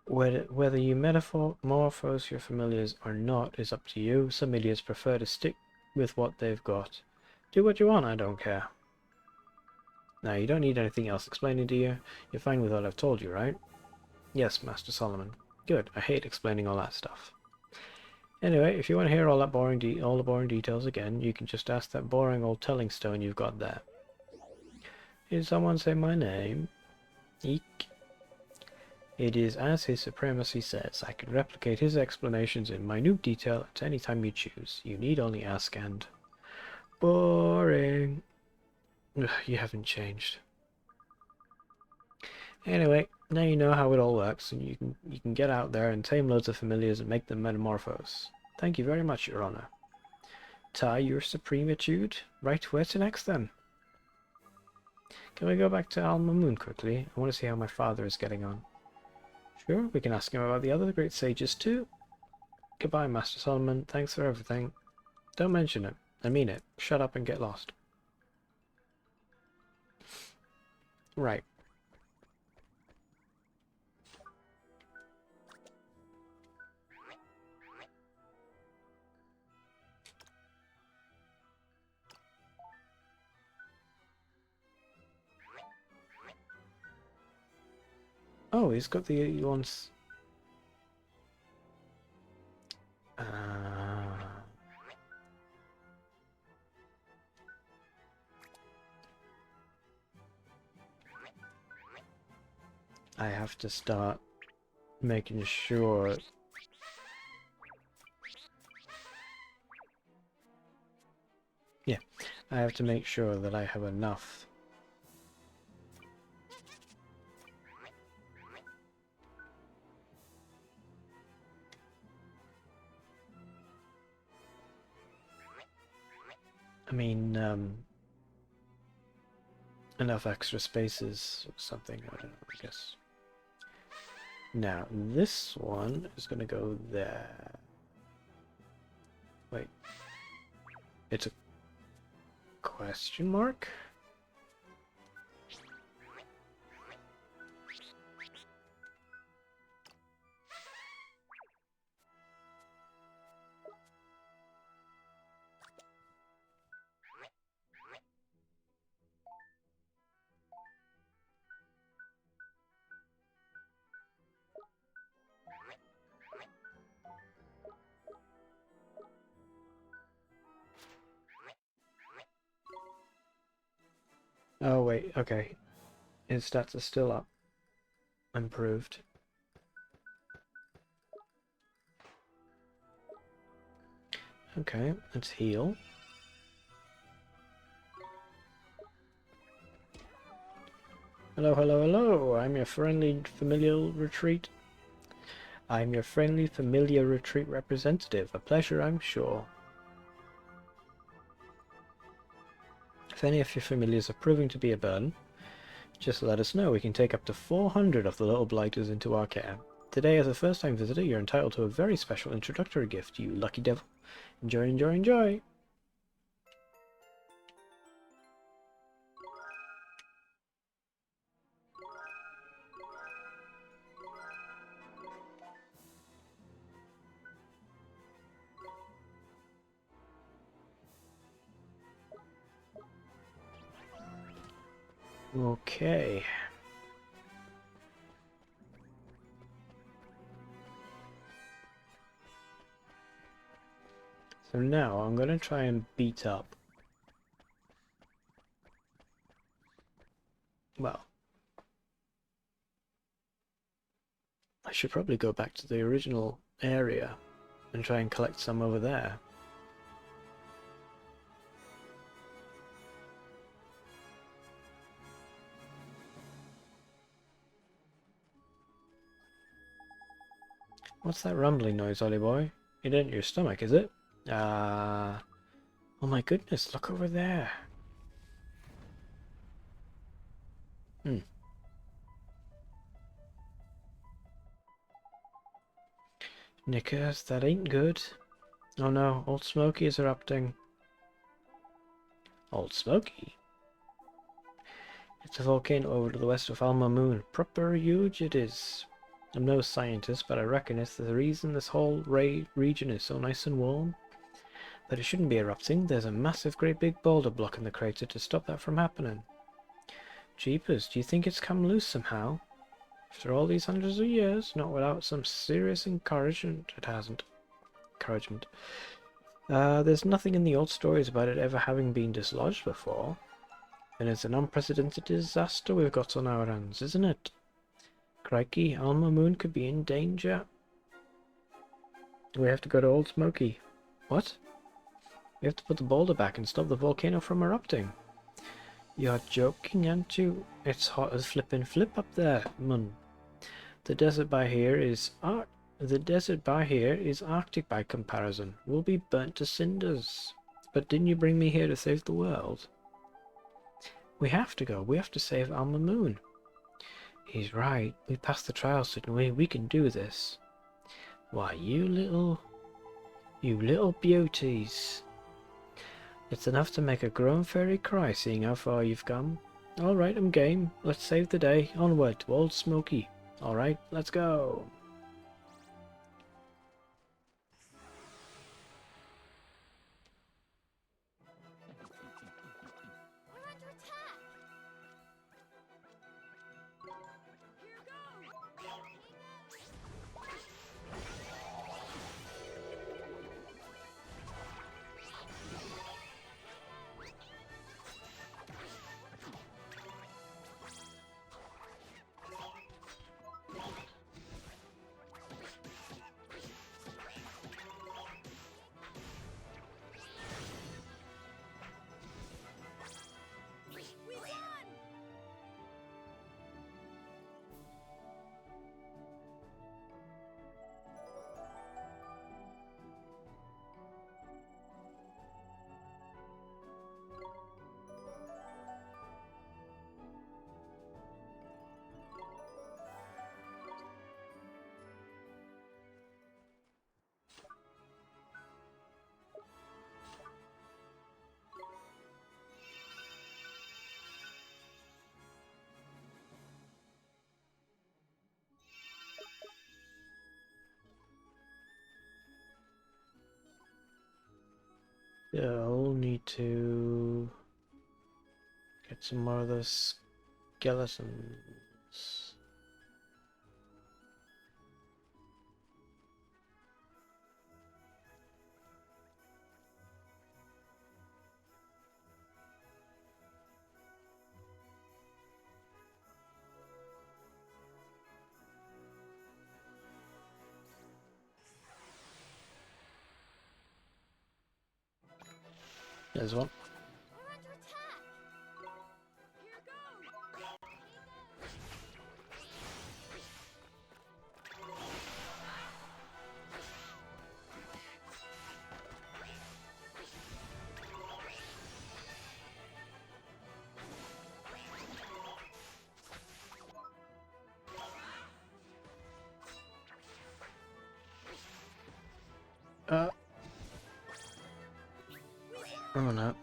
Whether you metamorphose your familiars or not is up to you. Some idiots prefer to stick with what they've got. Do what you want, I don't care. Now, you don't need anything else explaining to you. You're fine with what I've told you, right? Yes, Master Solomon. Good. I hate explaining all that stuff. Anyway, if you want to hear all the boring details again, you can just ask that boring old telling stone you've got there. Did someone say my name? Eek. It is as His Supremacy says. I can replicate his explanations in minute detail at any time you choose. You need only ask and... Boring. Ugh, you haven't changed. Anyway, now you know how it all works, and you can get out there and tame loads of familiars and make them metamorphose. Thank you very much, Your Honor. Tai, your supremitude. Right, where to next then? Can we go back to Alma Moon quickly? I want to see how my father is getting on. Sure, we can ask him about the other great sages too. Goodbye, Master Solomon. Thanks for everything. Don't mention it. I mean it. Shut up and get lost. Right. Oh, he's got the ones. I have to start making sure. Yeah, I have to make sure that I have enough. I mean, enough extra spaces or something, I don't know, I guess. Now, this one is going to go there. Wait. It's a question mark? Oh wait, okay. His stats are still up. Improved. Okay, let's heal. Hello, hello, hello! I'm your friendly familial retreat. I'm your friendly familiar retreat representative. A pleasure, I'm sure. If any of your familiars are proving to be a burden, just let us know. We can take up to 400 of the little blighters into our care. Today, as a first-time visitor, you're entitled to a very special introductory gift, you lucky devil. Enjoy, enjoy, enjoy! Okay. So now I'm going to try and beat up. Well, I should probably go back to the original area and try and collect some over there. What's that rumbling noise, Ollie boy? It ain't your stomach, is it? Oh my goodness, look over there. Hmm. Knickers, that ain't good. Oh no, Old Smoky is erupting. Old Smoky? It's a volcano over to the west of Alma Moon. Proper huge it is. I'm no scientist, but I reckon it's the reason this whole region is so nice and warm. But it shouldn't be erupting. There's a massive great big boulder blocking the crater to stop that from happening. Jeepers, do you think it's come loose somehow? After all these hundreds of years, not without some serious encouragement. It hasn't. Encouragement. There's nothing in the old stories about it ever having been dislodged before. And it's an unprecedented disaster we've got on our hands, isn't it? Crikey, Alma Moon could be in danger. We have to go to Old Smoky. What? We have to put the boulder back and stop the volcano from erupting. You're joking, aren't you? It's hot as flippin' flip up there, mun. The desert by here is Arctic by comparison. We'll be burnt to cinders. But didn't you bring me here to save the world? We have to go. We have to save Alma Moon. He's right. We passed the trials, didn't we? We can do this. Why, you little beauties. It's enough to make a grown fairy cry, seeing how far you've come. Alright, I'm game. Let's save the day. Onward to Old Smoky. Alright, let's go. We're under attack! We won! I'll need to get some more of those skeletons. There's one. We're under attack! Here Oh no.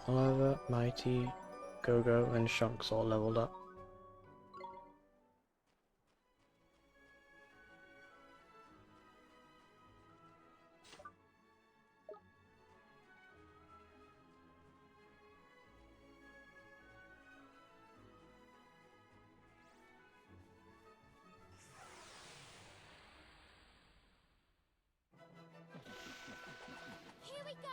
Oliver, Mighty, Gogo, and Shunk's all leveled up. we go!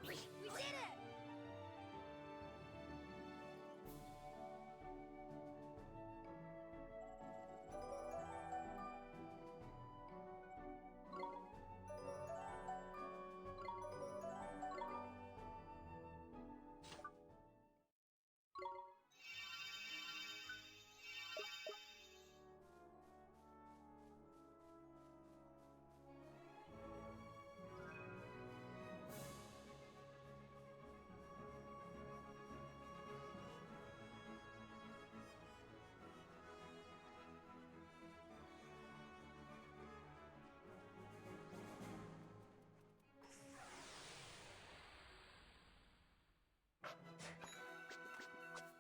We did it!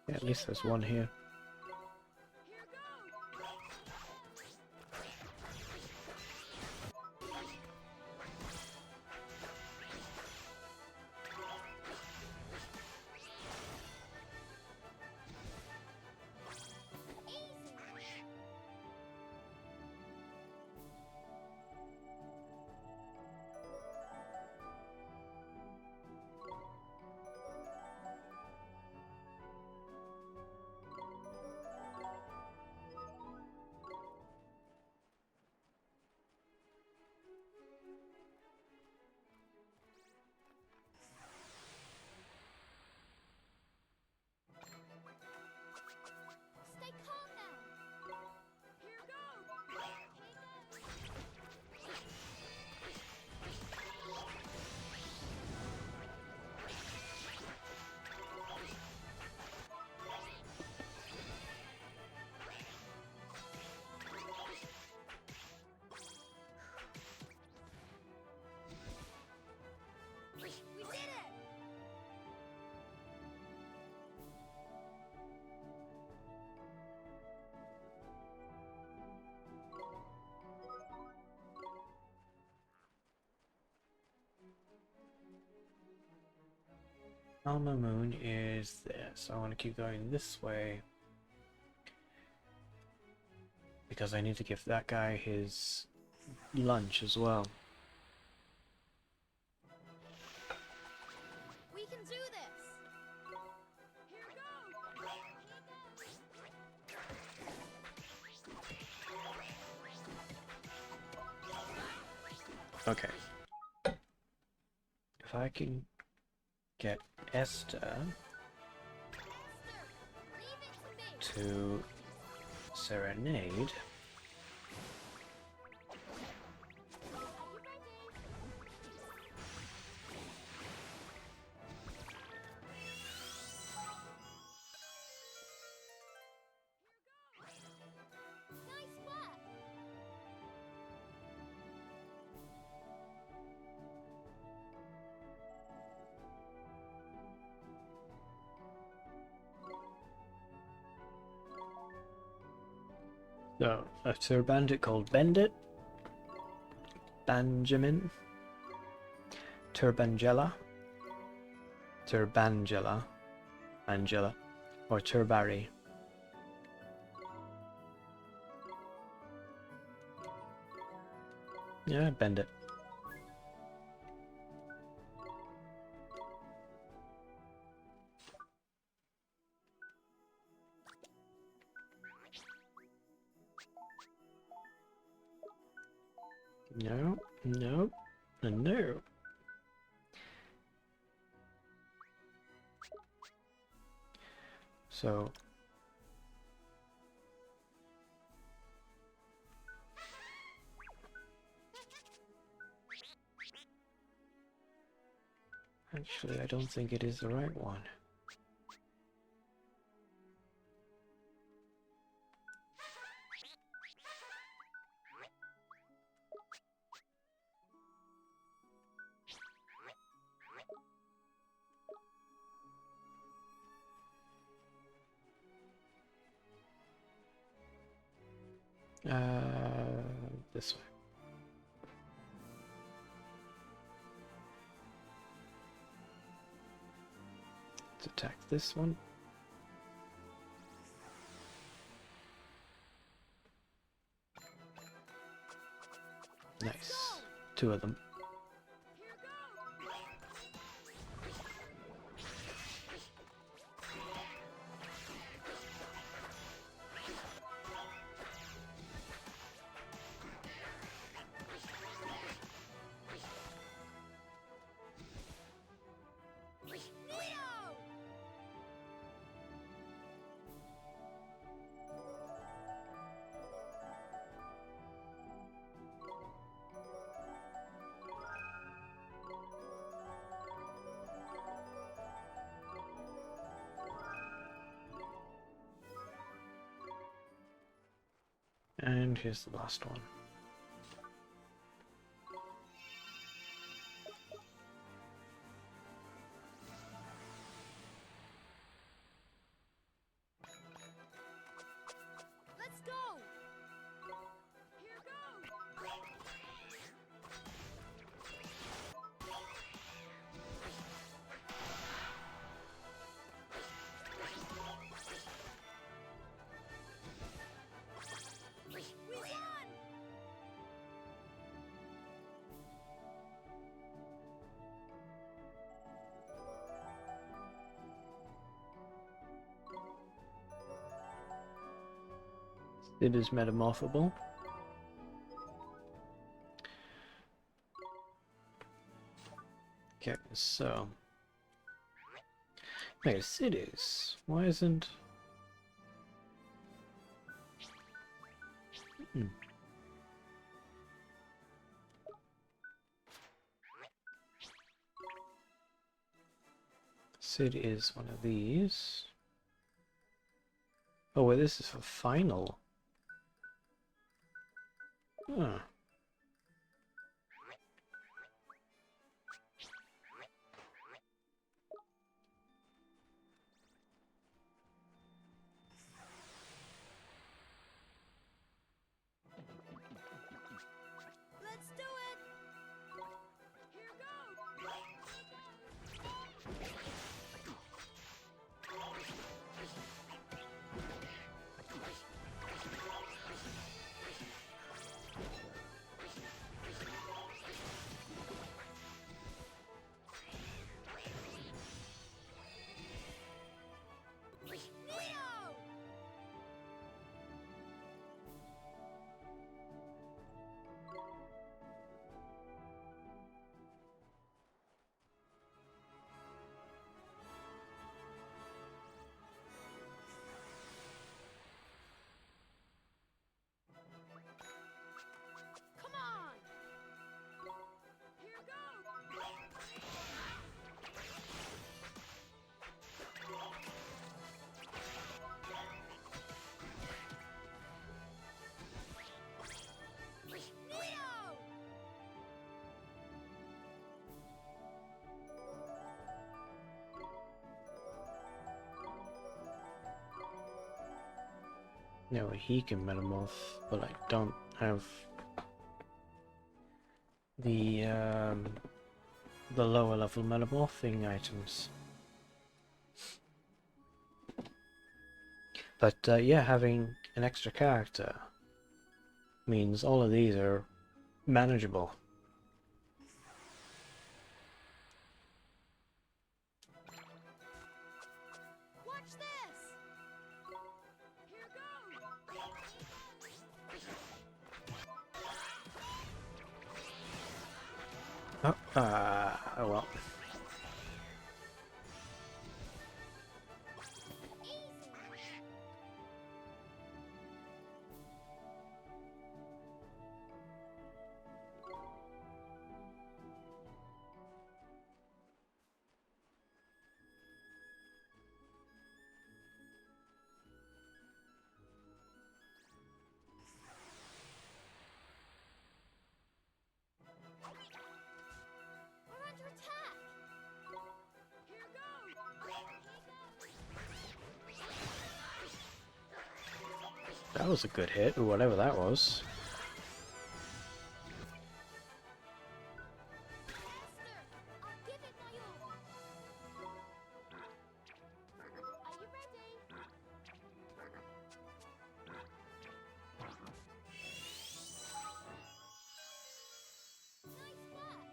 Yeah, at least there's one here. Stay calm now! Here we did it! Alma Moon is there, so I want to keep going this way. Because I need to give that guy his lunch as well. We can do this! Okay. If I can get Esther Leave it to me! to serenade. Nice work! So, a Sir Bandit called Bendit. Turbanjamin, Turbangella, Turbangella, Angela, or Turbari. Yeah, bend it. No, no, and no. So actually, I don't think it is the right one. This way. Let's attack this one. Nice. Two of them. And here's the last one. Let's go! Here goes! We won! It is metamorphable. Okay, so wait, cities. Why isn't? Hmm. Sid is one of these. Oh, well, this is for final. Huh. Let's do it! Here Neo! Come on! Here goes! Neo! No, he can metamorph, but I don't have. the lower level metamorphing items. But yeah, having an extra character means all of these are manageable. Watch this! Here goes! Oh well. We're under attack! Here goes! That was a good hit, or whatever that was. Esther, I'll give it my all. Are you ready? Nice work!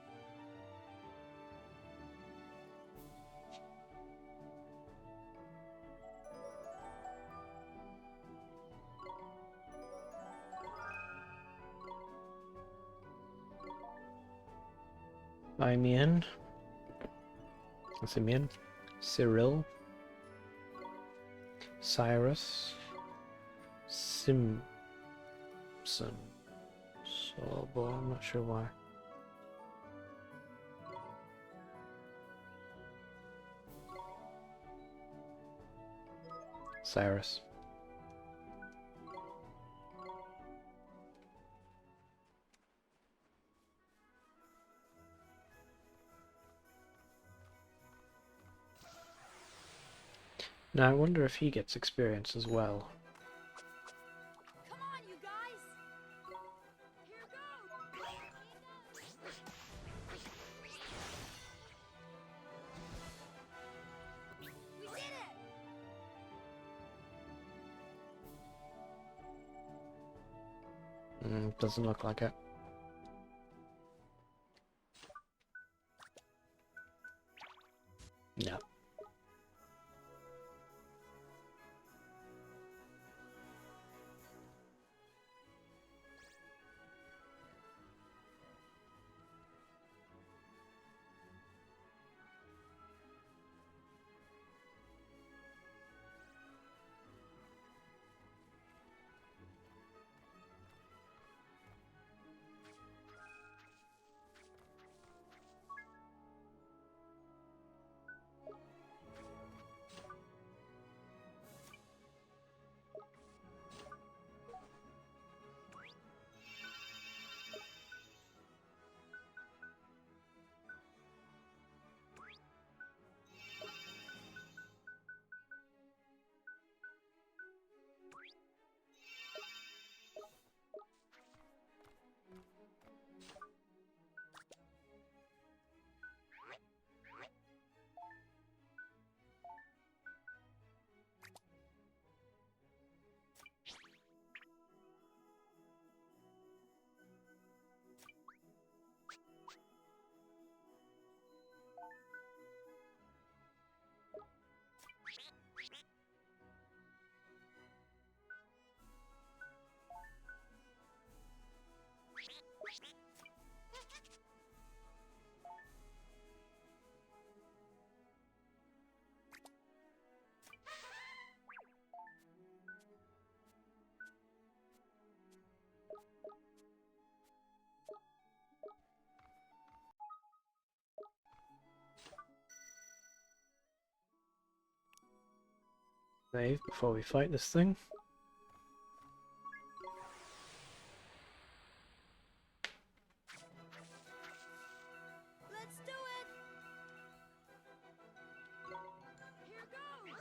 Simeon. Simeon. Cyril. Cyrus. Simpson. So, boy, I'm not sure why. Cyrus. Now I wonder if he gets experience as well. Come on, you guys! Here goes! We did it! Doesn't look like it. No. Save before we fight this thing. Let's do it! Here goes!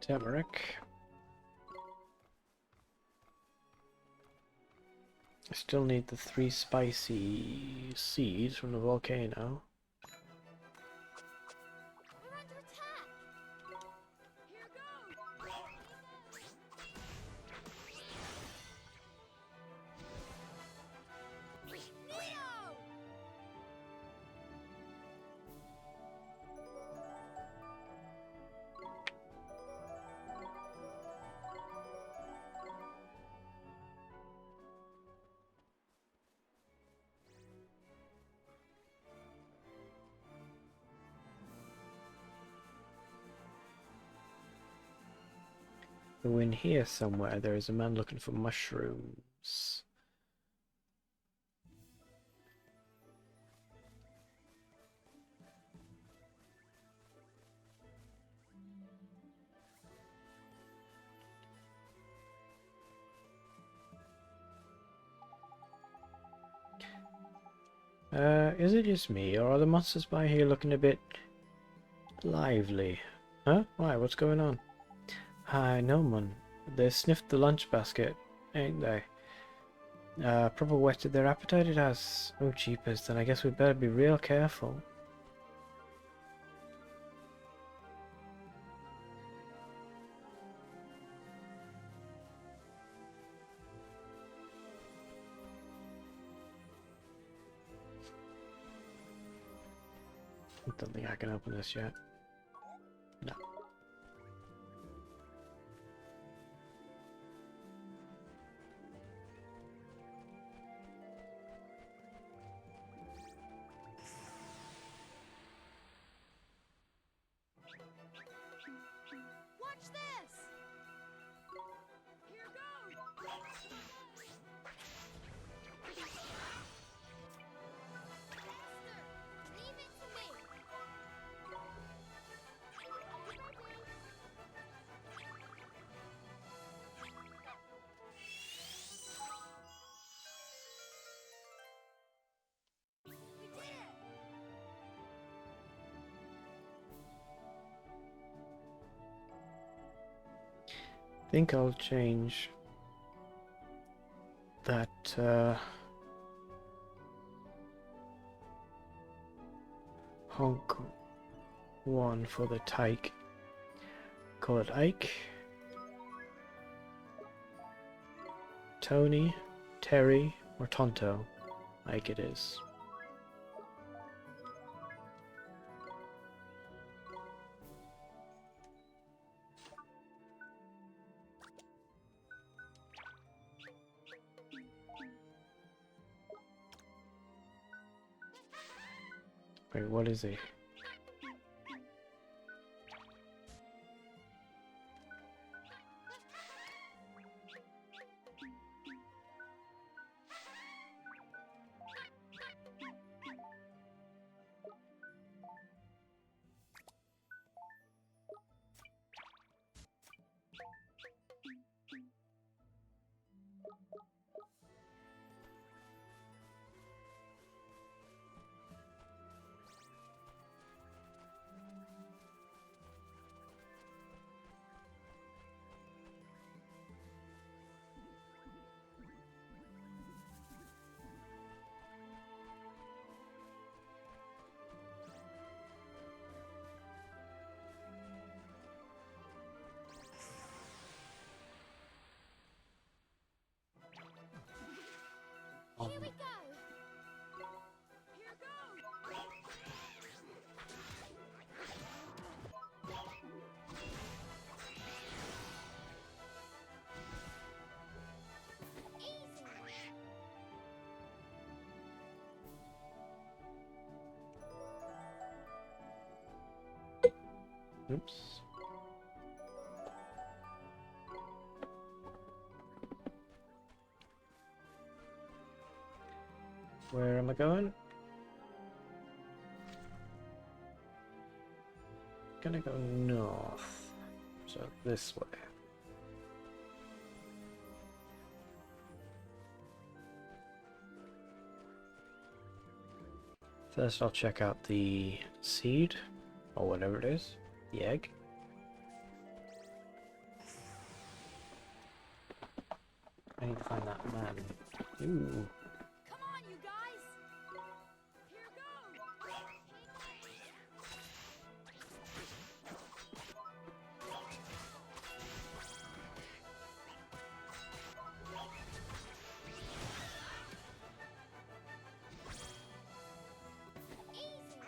Turmeric. I still need the 3 spicy seeds from the volcano. We're under attack! Here goes! Neo! So in here somewhere there is a man looking for mushrooms. Is it just me, or are the monsters by here looking a bit lively? Huh? Why? What's going on? I know, man. They sniffed the lunch basket, ain't they? Proper whetted their appetite it has. Oh, jeepers, then I guess we'd better be real careful. I don't think I can open this yet. No. Watch this! Here goes! Esther, leave it to me! We did it! Think I'll change that honk one for the tyke. Call it Ike, Tony, Terry, or Tonto. Ike it is. Wait, what is he? Here we go! Here goes! Easy! Oops. Where am I going? Gonna go north. So this way. First I'll check out the seed, or whatever it is, the egg. I need to find that man. Ooh. Come on, you guys! Here goes! Easy!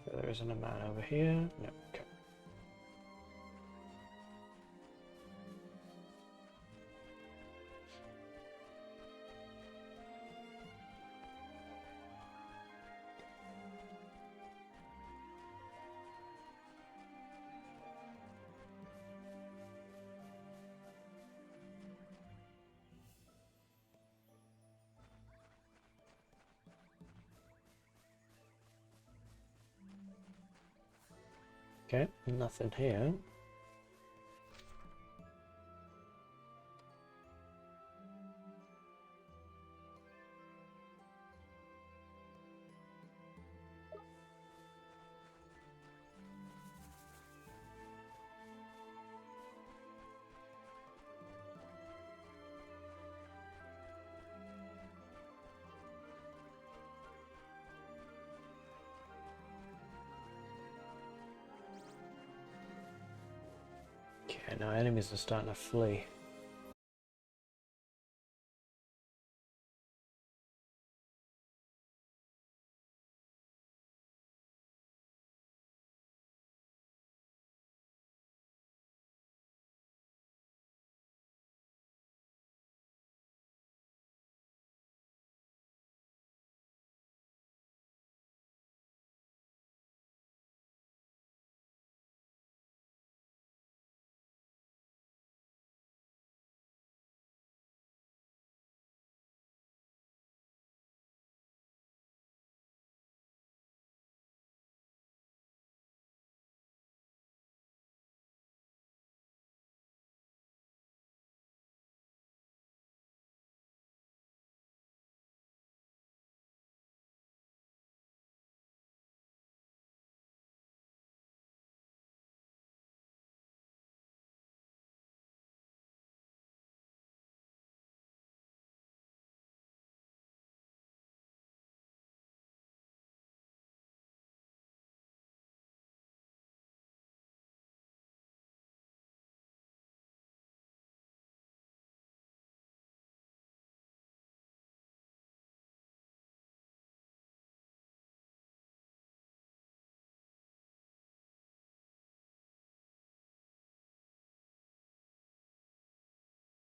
So there isn't a man over here. No, okay. Okay, nothing here. Okay, now enemies are starting to flee.